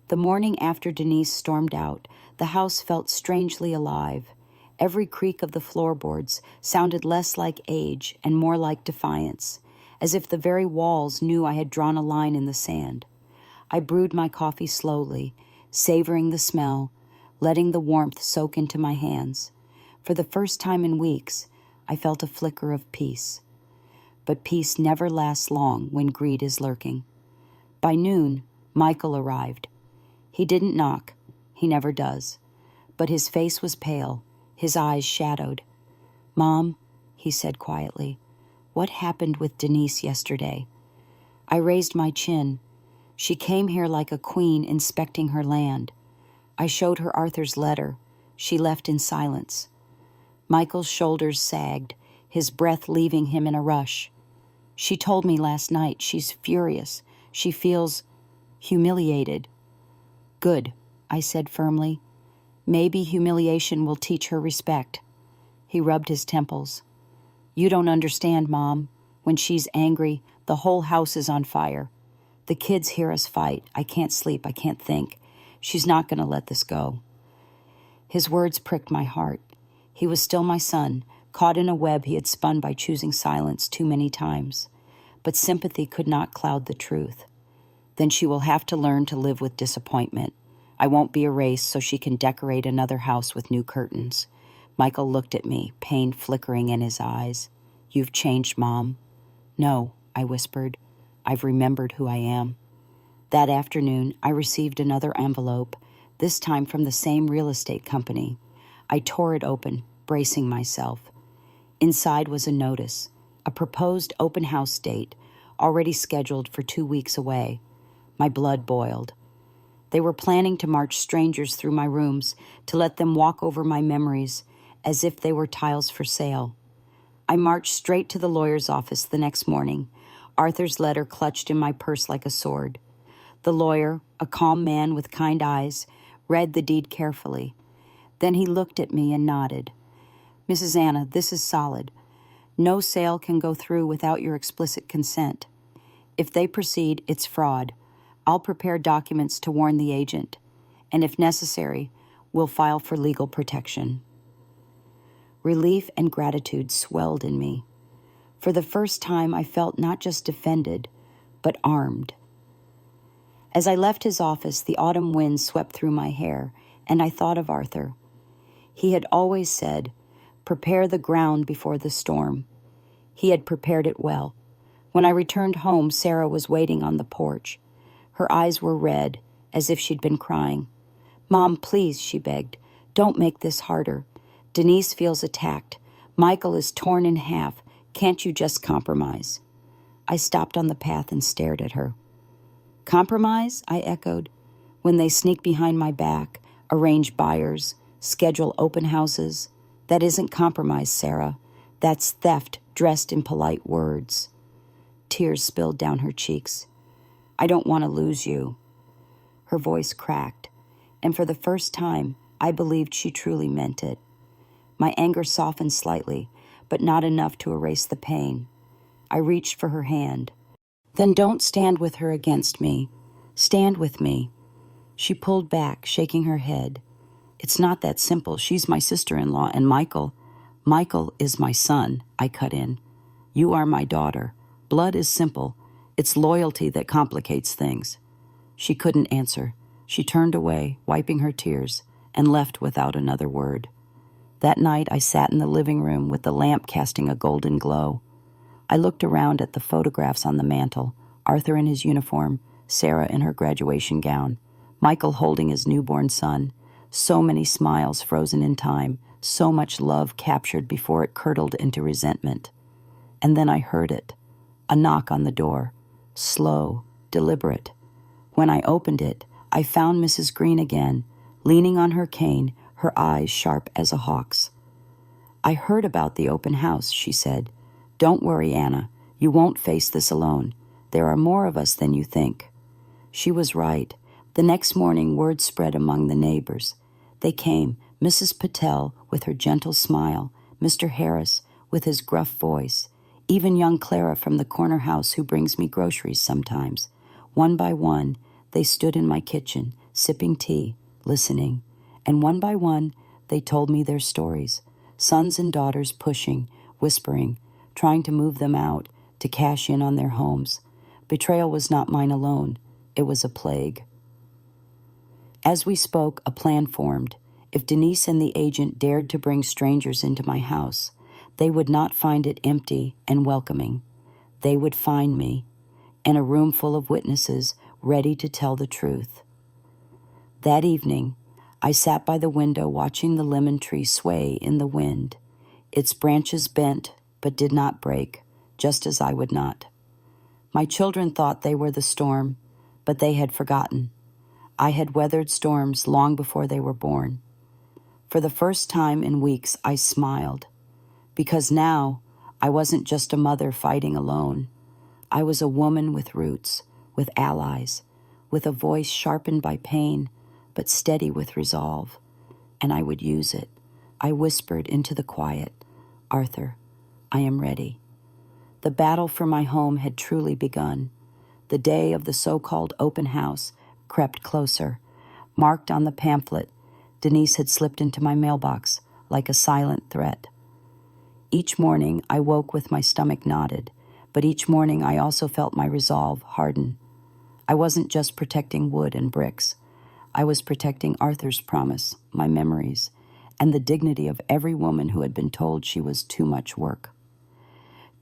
The morning after Denise stormed out, the house felt strangely alive. Every creak of the floorboards sounded less like age and more like defiance, as if the very walls knew I had drawn a line in the sand. I brewed my coffee slowly, savoring the smell, letting the warmth soak into my hands. For the first time in weeks, I felt a flicker of peace. But peace never lasts long when greed is lurking. By noon, Michael arrived. He didn't knock. He never does. But his face was pale, his eyes shadowed. "Mom," he said quietly, "what happened with Denise yesterday?" I raised my chin. She came here like a queen inspecting her land. I showed her Arthur's letter. She left in silence. Michael's shoulders sagged, his breath leaving him in a rush. "She told me last night she's furious. She feels humiliated." "Good," I said firmly. "Maybe humiliation will teach her respect." He rubbed his temples. "You don't understand, Mom. When she's angry, the whole house is on fire. The kids hear us fight. I can't sleep. I can't think. She's not going to let this go." His words pricked my heart. He was still my son, caught in a web he had spun by choosing silence too many times. But sympathy could not cloud the truth. "Then she will have to learn to live with disappointment. I won't be erased so she can decorate another house with new curtains." Michael looked at me, pain flickering in his eyes. "You've changed, Mom." "No," I whispered. "I've remembered who I am." That afternoon, I received another envelope, this time from the same real estate company. I tore it open, bracing myself. Inside was a notice, a proposed open house date, already scheduled for 2 weeks away. My blood boiled. They were planning to march strangers through my rooms, to let them walk over my memories, as if they were tiles for sale. I marched straight to the lawyer's office the next morning, Arthur's letter clutched in my purse like a sword. The lawyer, a calm man with kind eyes, read the deed carefully. Then he looked at me and nodded. "Mrs. Anna, this is solid. No sale can go through without your explicit consent. If they proceed, it's fraud. I'll prepare documents to warn the agent, and if necessary, we'll file for legal protection." Relief and gratitude swelled in me. For the first time, I felt not just defended, but armed. As I left his office, the autumn wind swept through my hair, and I thought of Arthur. He had always said, Prepare the ground before the storm. He had prepared it well. When I returned home, Sarah was waiting on the porch. Her eyes were red, as if she'd been crying. "Mom, please," she begged, "don't make this harder. Denise feels attacked. Michael is torn in half. Can't you just compromise?" I stopped on the path and stared at her. "Compromise?" I echoed. "When they sneak behind my back, arrange buyers, schedule open houses. That isn't compromise, Sarah. That's theft dressed in polite words." Tears spilled down her cheeks. "I don't want to lose you." Her voice cracked, and for the first time, I believed she truly meant it. My anger softened slightly, but not enough to erase the pain. I reached for her hand. "Then don't stand with her against me. Stand with me." She pulled back, shaking her head. "It's not that simple. She's my sister-in-law, and Michael is my son," I cut in. "You are my daughter. Blood is simple. It's loyalty that complicates things." She couldn't answer. She turned away, wiping her tears, and left without another word. That night I sat in the living room with the lamp casting a golden glow. I looked around at the photographs on the mantel, Arthur in his uniform, Sarah in her graduation gown, Michael holding his newborn son. So many smiles frozen in time, so much love captured before it curdled into resentment. And then I heard it, a knock on the door, slow, deliberate. When I opened it, I found Mrs. Green again, leaning on her cane, her eyes sharp as a hawk's. "I heard about the open house," she said. "Don't worry, Anna. You won't face this alone. There are more of us than you think." She was right. The next morning, word spread among the neighbors. They came, Mrs. Patel with her gentle smile, Mr. Harris with his gruff voice, even young Clara from the corner house who brings me groceries sometimes. One by one, they stood in my kitchen, sipping tea, listening. And one by one, they told me their stories, sons and daughters pushing, whispering, trying to move them out, to cash in on their homes. Betrayal was not mine alone. It was a plague. As we spoke, a plan formed. If Denise and the agent dared to bring strangers into my house, they would not find it empty and welcoming. They would find me, and a room full of witnesses ready to tell the truth. That evening, I sat by the window watching the lemon tree sway in the wind. Its branches bent but did not break, just as I would not. My children thought they were the storm, but they had forgotten. I had weathered storms long before they were born. For the first time in weeks, I smiled, because now I wasn't just a mother fighting alone. I was a woman with roots, with allies, with a voice sharpened by pain, but steady with resolve. And I would use it. I whispered into the quiet, "Arthur, I am ready." The battle for my home had truly begun. The day of the so-called open house crept closer. Marked on the pamphlet, Denise had slipped into my mailbox like a silent threat. Each morning I woke with my stomach knotted, but each morning I also felt my resolve harden. I wasn't just protecting wood and bricks. I was protecting Arthur's promise, my memories, and the dignity of every woman who had been told she was too much work.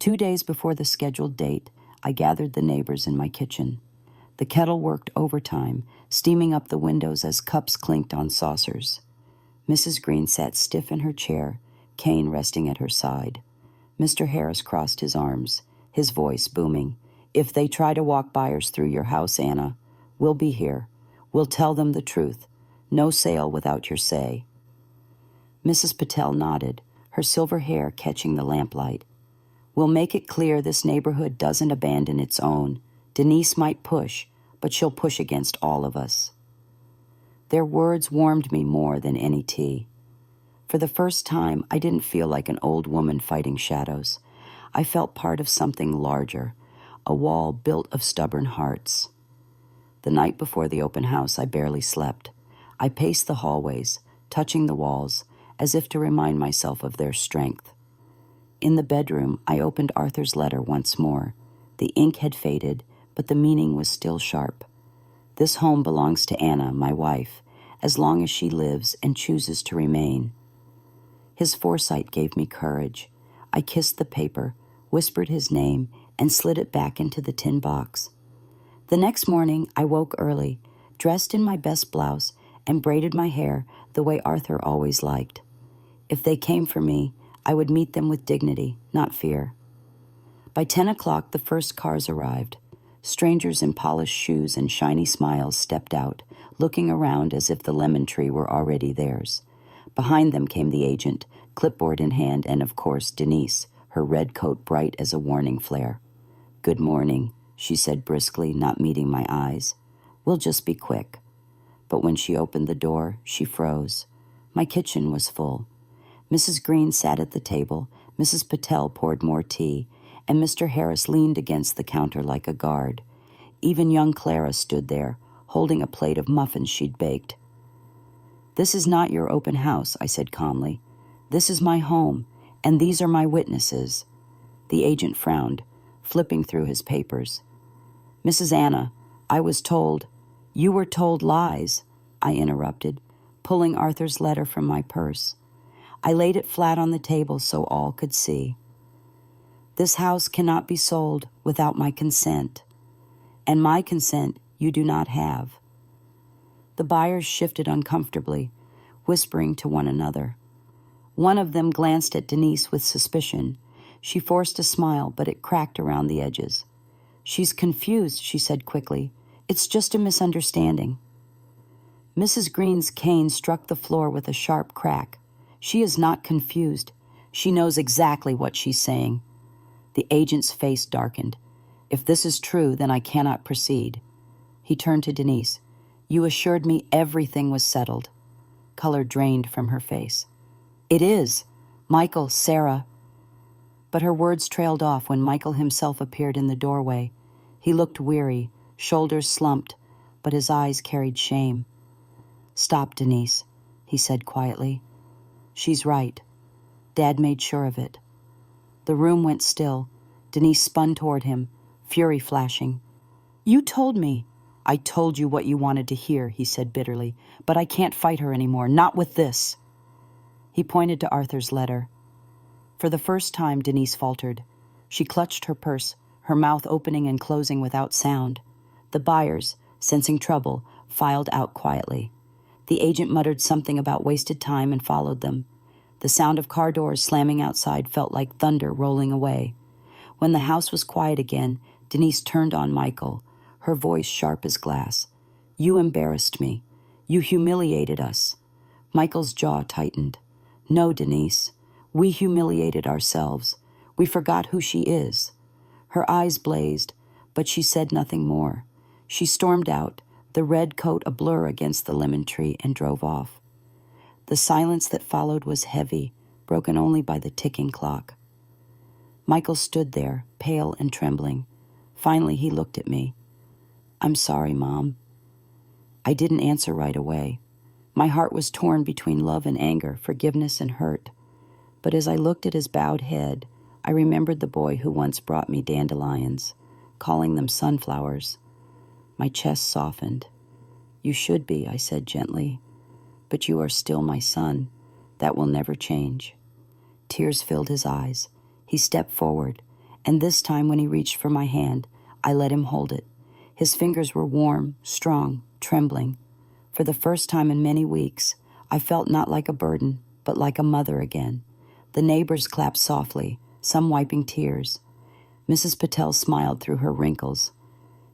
2 days before the scheduled date, I gathered the neighbors in my kitchen. The kettle worked overtime, steaming up the windows as cups clinked on saucers. Mrs. Green sat stiff in her chair, cane resting at her side. Mr. Harris crossed his arms, his voice booming. "If they try to walk buyers through your house, Anna, we'll be here. We'll tell them the truth. No sale without your say." Mrs. Patel nodded, her silver hair catching the lamplight. "We'll make it clear this neighborhood doesn't abandon its own. Denise might push, but she'll push against all of us." Their words warmed me more than any tea. For the first time, I didn't feel like an old woman fighting shadows. I felt part of something larger, a wall built of stubborn hearts. The night before the open house, I barely slept. I paced the hallways, touching the walls, as if to remind myself of their strength. In the bedroom, I opened Arthur's letter once more. The ink had faded, but the meaning was still sharp. "This home belongs to Anna, my wife, as long as she lives and chooses to remain." His foresight gave me courage. I kissed the paper, whispered his name, and slid it back into the tin box. The next morning, I woke early, dressed in my best blouse, and braided my hair the way Arthur always liked. If they came for me, I would meet them with dignity, not fear. By 10 o'clock, the first cars arrived. Strangers in polished shoes and shiny smiles stepped out, looking around as if the lemon tree were already theirs. Behind them came the agent, clipboard in hand, and of course Denise, her red coat bright as a warning flare. "Good morning," she said briskly, not meeting my eyes. "We'll just be quick." But when she opened the door, she froze. My kitchen was full. Mrs. Green sat at the table, Mrs. Patel poured more tea, and Mr. Harris leaned against the counter like a guard. Even young Clara stood there, holding a plate of muffins she'd baked. "This is not your open house," I said calmly. "This is my home, and these are my witnesses." The agent frowned, flipping through his papers. "Mrs. Anna, I was told—" "You were told lies," I interrupted, pulling Arthur's letter from my purse. I laid it flat on the table so all could see. "This house cannot be sold without my consent, and my consent you do not have." The buyers shifted uncomfortably, whispering to one another. One of them glanced at Denise with suspicion. She forced a smile, but it cracked around the edges. "She's confused," she said quickly. "It's just a misunderstanding." Mrs. Green's cane struck the floor with a sharp crack. "She is not confused. She knows exactly what she's saying." The agent's face darkened. "If this is true, then I cannot proceed." He turned to Denise. "You assured me everything was settled." Color drained from her face. "It is. Michael, Sarah." But her words trailed off when Michael himself appeared in the doorway. He looked weary, shoulders slumped, but his eyes carried shame. "Stop, Denise," he said quietly. "She's right. Dad made sure of it." The room went still. Denise spun toward him, fury flashing. "You told me." "I told you what you wanted to hear," he said bitterly, "but I can't fight her anymore, not with this." He pointed to Arthur's letter. For the first time, Denise faltered. She clutched her purse, her mouth opening and closing without sound. The buyers, sensing trouble, filed out quietly. The agent muttered something about wasted time and followed them. The sound of car doors slamming outside felt like thunder rolling away. When the house was quiet again, Denise turned on Michael, her voice sharp as glass. "You embarrassed me. You humiliated us." Michael's jaw tightened. "No, Denise. We humiliated ourselves. We forgot who she is." Her eyes blazed, but she said nothing more. She stormed out, the red coat a blur against the lemon tree, and drove off. The silence that followed was heavy, broken only by the ticking clock. Michael stood there, pale and trembling. Finally, he looked at me. "I'm sorry, Mom." I didn't answer right away. My heart was torn between love and anger, forgiveness and hurt. But as I looked at his bowed head, I remembered the boy who once brought me dandelions, calling them sunflowers. My chest softened. "You should be," I said gently. "But you are still my son. That will never change." Tears filled his eyes. He stepped forward, and this time when he reached for my hand, I let him hold it. His fingers were warm, strong, trembling. For the first time in many weeks, I felt not like a burden, but like a mother again. The neighbors clapped softly, some wiping tears. Mrs. Patel smiled through her wrinkles.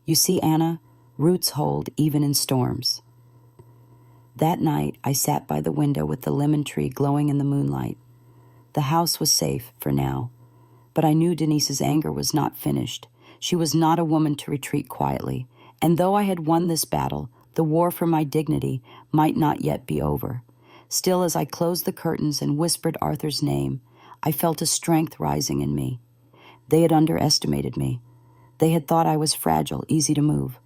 "You see, Anna, roots hold even in storms." That night, I sat by the window with the lemon tree glowing in the moonlight. The house was safe for now, but I knew Denise's anger was not finished. She was not a woman to retreat quietly, and though I had won this battle, the war for my dignity might not yet be over. Still, as I closed the curtains and whispered Arthur's name, I felt a strength rising in me. They had underestimated me. They had thought I was fragile, easy to move.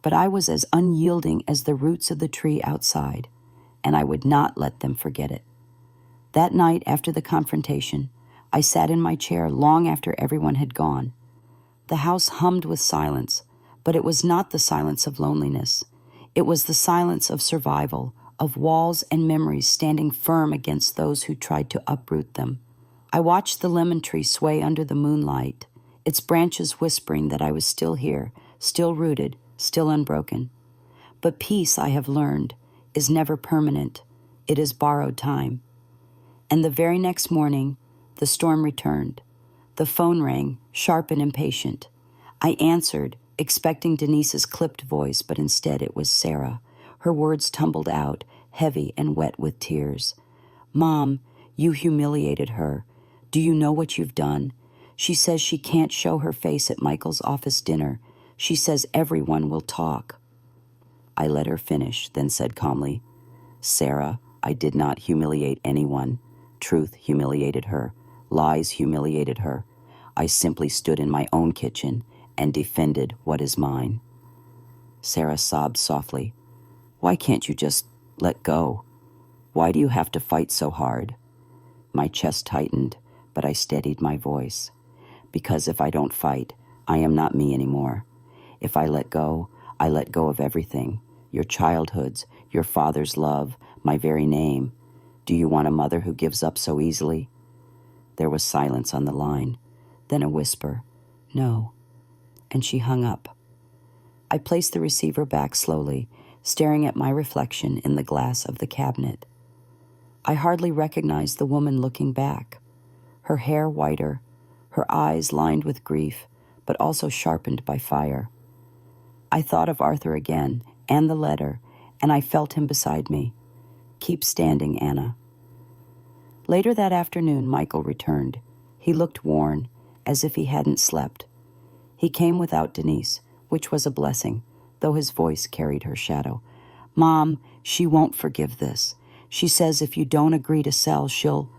But I was as unyielding as the roots of the tree outside, and I would not let them forget it. That night, after the confrontation, I sat in my chair long after everyone had gone. The house hummed with silence, but it was not the silence of loneliness. It was the silence of survival, of walls and memories standing firm against those who tried to uproot them. I watched the lemon tree sway under the moonlight, its branches whispering that I was still here, still rooted, still unbroken. But peace, I have learned, is never permanent. It is borrowed time. And the very next morning, the storm returned. The phone rang, sharp and impatient. I answered, expecting Denise's clipped voice, but instead it was Sarah. Her words tumbled out, heavy and wet with tears. "Mom, you humiliated her. Do you know what you've done? She says she can't show her face at Michael's office dinner. She says everyone will talk." I let her finish, then said calmly, "Sarah, I did not humiliate anyone. Truth humiliated her. Lies humiliated her. I simply stood in my own kitchen and defended what is mine." Sarah sobbed softly. "Why can't you just let go? Why do you have to fight so hard?" My chest tightened, but I steadied my voice. "Because if I don't fight, I am not me anymore. If I let go of everything. Your childhoods, your father's love, my very name. Do you want a mother who gives up so easily?" There was silence on the line, then a whisper, "No," and she hung up. I placed the receiver back slowly, staring at my reflection in the glass of the cabinet. I hardly recognized the woman looking back, her hair whiter, her eyes lined with grief, but also sharpened by fire. I thought of Arthur again, and the letter, and I felt him beside me. "Keep standing, Anna." Later that afternoon, Michael returned. He looked worn, as if he hadn't slept. He came without Denise, which was a blessing, though his voice carried her shadow. "Mom, she won't forgive this. She says if you don't agree to sell, she'll—"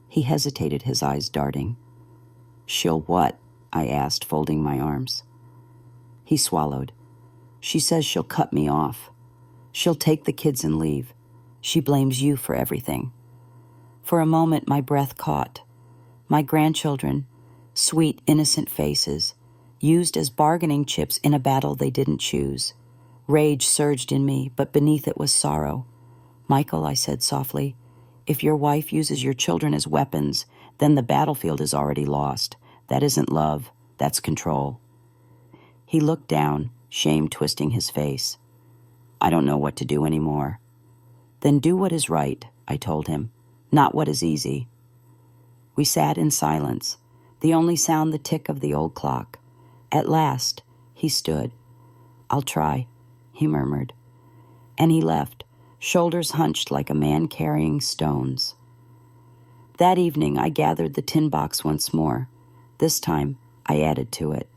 He hesitated, his eyes darting. "She'll what?" I asked, folding my arms. He swallowed. "She says she'll cut me off. She'll take the kids and leave. She blames you for everything." For a moment, my breath caught. My grandchildren, sweet, innocent faces, used as bargaining chips in a battle they didn't choose. Rage surged in me, but beneath it was sorrow. "Michael," I said softly, "if your wife uses your children as weapons, then the battlefield is already lost. That isn't love, that's control." He looked down, shame twisting his face. "I don't know what to do anymore." "Then do what is right," I told him, "not what is easy." We sat in silence, the only sound the tick of the old clock. At last, he stood. "I'll try," he murmured. And he left, shoulders hunched like a man carrying stones. That evening, I gathered the tin box once more. This time, I added to it.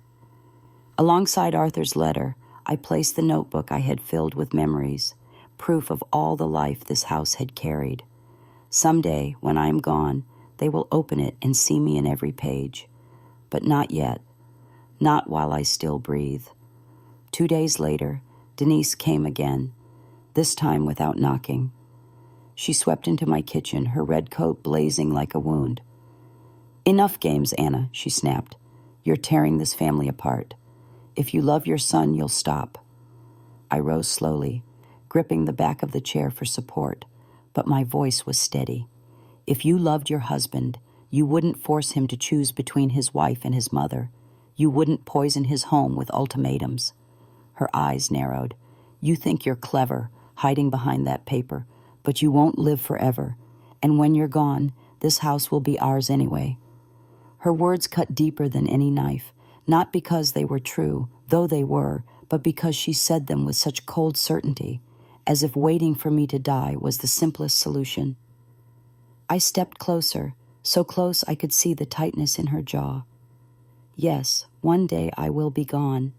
Alongside Arthur's letter, I placed the notebook I had filled with memories, proof of all the life this house had carried. Someday, when I am gone, they will open it and see me in every page. But not yet. Not while I still breathe. 2 days later, Denise came again, this time without knocking. She swept into my kitchen, her red coat blazing like a wound. "Enough games, Anna," she snapped. "You're tearing this family apart. If you love your son, you'll stop." I rose slowly, gripping the back of the chair for support, but my voice was steady. "If you loved your husband, you wouldn't force him to choose between his wife and his mother. You wouldn't poison his home with ultimatums." Her eyes narrowed. "You think you're clever, hiding behind that paper, but you won't live forever, and when you're gone, this house will be ours anyway." Her words cut deeper than any knife, not because they were true, though they were, but because she said them with such cold certainty, as if waiting for me to die was the simplest solution. I stepped closer, so close I could see the tightness in her jaw. "Yes, one day I will be gone,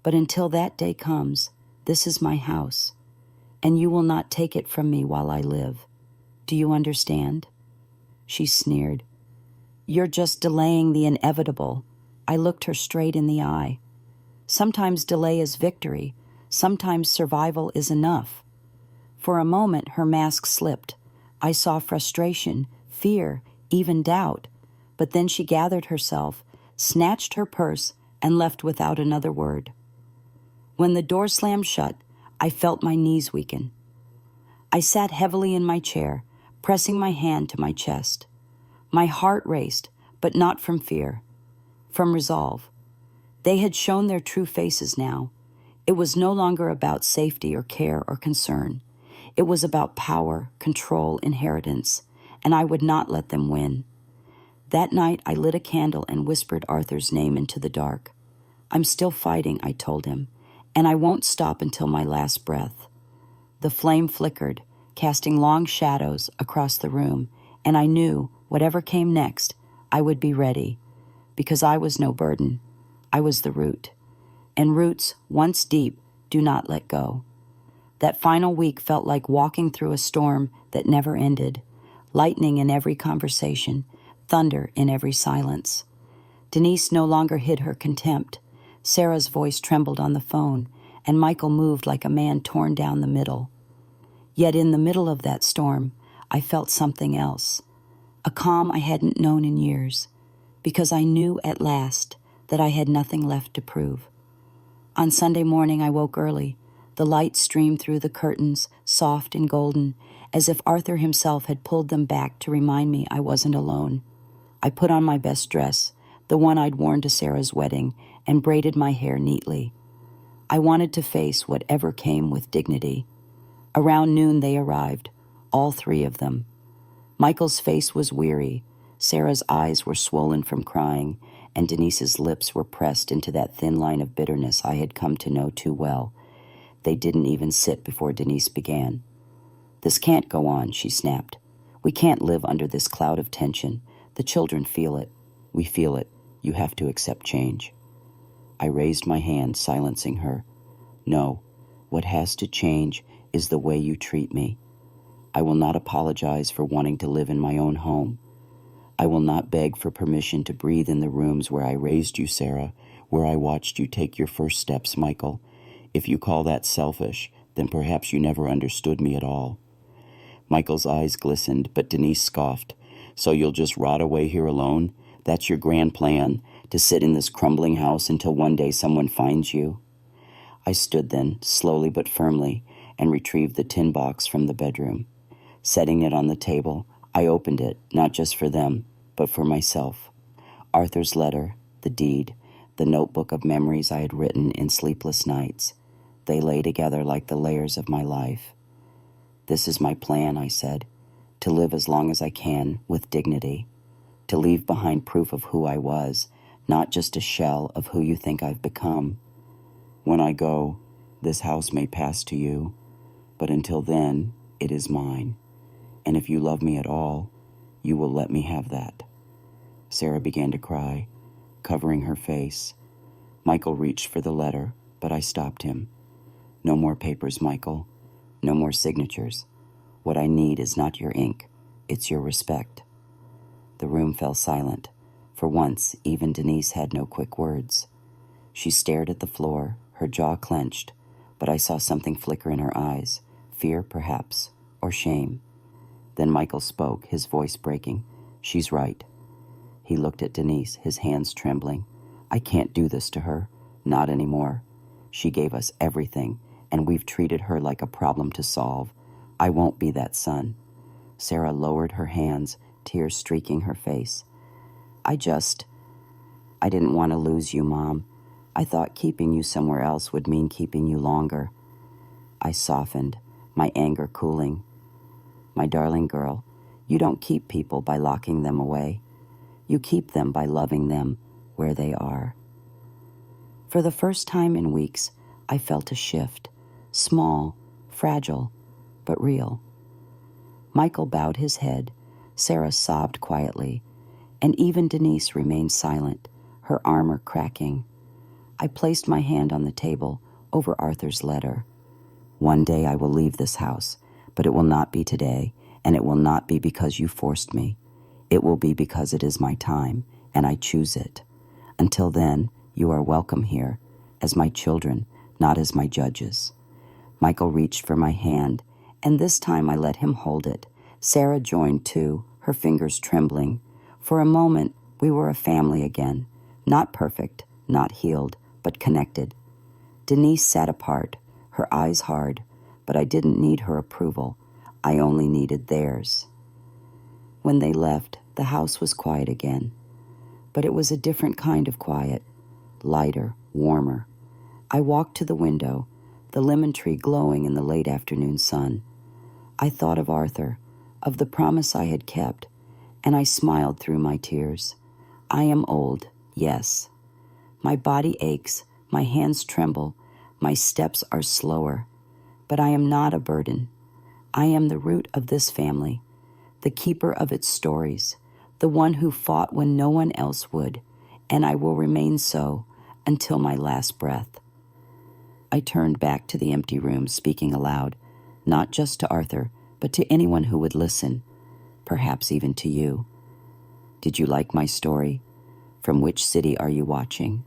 but until that day comes, this is my house, and you will not take it from me while I live. Do you understand?" She sneered. "You're just delaying the inevitable." I looked her straight in the eye. Sometimes delay is victory. Sometimes survival is enough. For a moment, her mask slipped. I saw frustration, fear, even doubt. But then she gathered herself, snatched her purse, and left without another word. When the door slammed shut, I felt my knees weaken. I sat heavily in my chair, pressing my hand to my chest. My heart raced, but not from fear, from resolve. They had shown their true faces now. It was no longer about safety or care or concern. It was about power, control, inheritance, and I would not let them win. That night, I lit a candle and whispered Arthur's name into the dark. I'm still fighting, I told him, and I won't stop until my last breath. The flame flickered, casting long shadows across the room, and I knew, whatever came next, I would be ready, because I was no burden. I was the root. And roots, once deep, do not let go. That final week felt like walking through a storm that never ended, lightning in every conversation, thunder in every silence. Denise no longer hid her contempt. Sarah's voice trembled on the phone, and Michael moved like a man torn down the middle. Yet in the middle of that storm, I felt something else, a calm I hadn't known in years, because I knew at last that I had nothing left to prove. On Sunday morning, I woke early. The light streamed through the curtains, soft and golden, as if Arthur himself had pulled them back to remind me I wasn't alone. I put on my best dress, the one I'd worn to Sarah's wedding, and braided my hair neatly. I wanted to face whatever came with dignity. Around noon they arrived, all three of them. Michael's face was weary, Sarah's eyes were swollen from crying, and Denise's lips were pressed into that thin line of bitterness I had come to know too well. They didn't even sit before Denise began. "This can't go on," she snapped. "We can't live under this cloud of tension. The children feel it. We feel it. You have to accept change." I raised my hand, silencing her. "No, what has to change is the way you treat me. I will not apologize for wanting to live in my own home. I will not beg for permission to breathe in the rooms where I raised you, Sarah, where I watched you take your first steps, Michael. If you call that selfish, then perhaps you never understood me at all." Michael's eyes glistened, but Denise scoffed. "So you'll just rot away here alone? That's your grand plan, to sit in this crumbling house until one day someone finds you?" I stood then, slowly but firmly, and retrieved the tin box from the bedroom. Setting it on the table, I opened it, not just for them, but for myself. Arthur's letter, the deed, the notebook of memories I had written in sleepless nights. They lay together like the layers of my life. "This is my plan," I said, "to live as long as I can with dignity, to leave behind proof of who I was, not just a shell of who you think I've become. When I go, this house may pass to you, but until then, it is mine. And if you love me at all, you will let me have that." Sarah began to cry, covering her face. Michael reached for the letter, but I stopped him. "No more papers, Michael. No more signatures. What I need is not your ink. It's your respect." The room fell silent. For once, even Denise had no quick words. She stared at the floor, her jaw clenched, but I saw something flicker in her eyes, fear perhaps, or shame. Then Michael spoke, his voice breaking. "She's right." He looked at Denise, his hands trembling. "I can't do this to her. Not anymore. She gave us everything, and we've treated her like a problem to solve. I won't be that son." Sarah lowered her hands, tears streaking her face. I didn't want to lose you, Mom. I thought keeping you somewhere else would mean keeping you longer." I softened, my anger cooling. "My darling girl, you don't keep people by locking them away. You keep them by loving them where they are." For the first time in weeks, I felt a shift, small, fragile, but real. Michael bowed his head, Sarah sobbed quietly, and even Denise remained silent, her armor cracking. I placed my hand on the table over Arthur's letter. "One day I will leave this house, but it will not be today, and it will not be because you forced me. It will be because it is my time, and I choose it. Until then, you are welcome here, as my children, not as my judges." Michael reached for my hand, and this time I let him hold it. Sarah joined too, her fingers trembling. For a moment, we were a family again, not perfect, not healed, but connected. Denise sat apart, her eyes hard, but I didn't need her approval. I only needed theirs. When they left, the house was quiet again, but it was a different kind of quiet, lighter, warmer. I walked to the window, the lemon tree glowing in the late afternoon sun. I thought of Arthur, of the promise I had kept, and I smiled through my tears. I am old, yes. My body aches, my hands tremble, my steps are slower, but I am not a burden. I am the root of this family, the keeper of its stories, the one who fought when no one else would, and I will remain so until my last breath. I turned back to the empty room, speaking aloud, not just to Arthur, but to anyone who would listen, perhaps even to you. Did you like my story? From which city are you watching?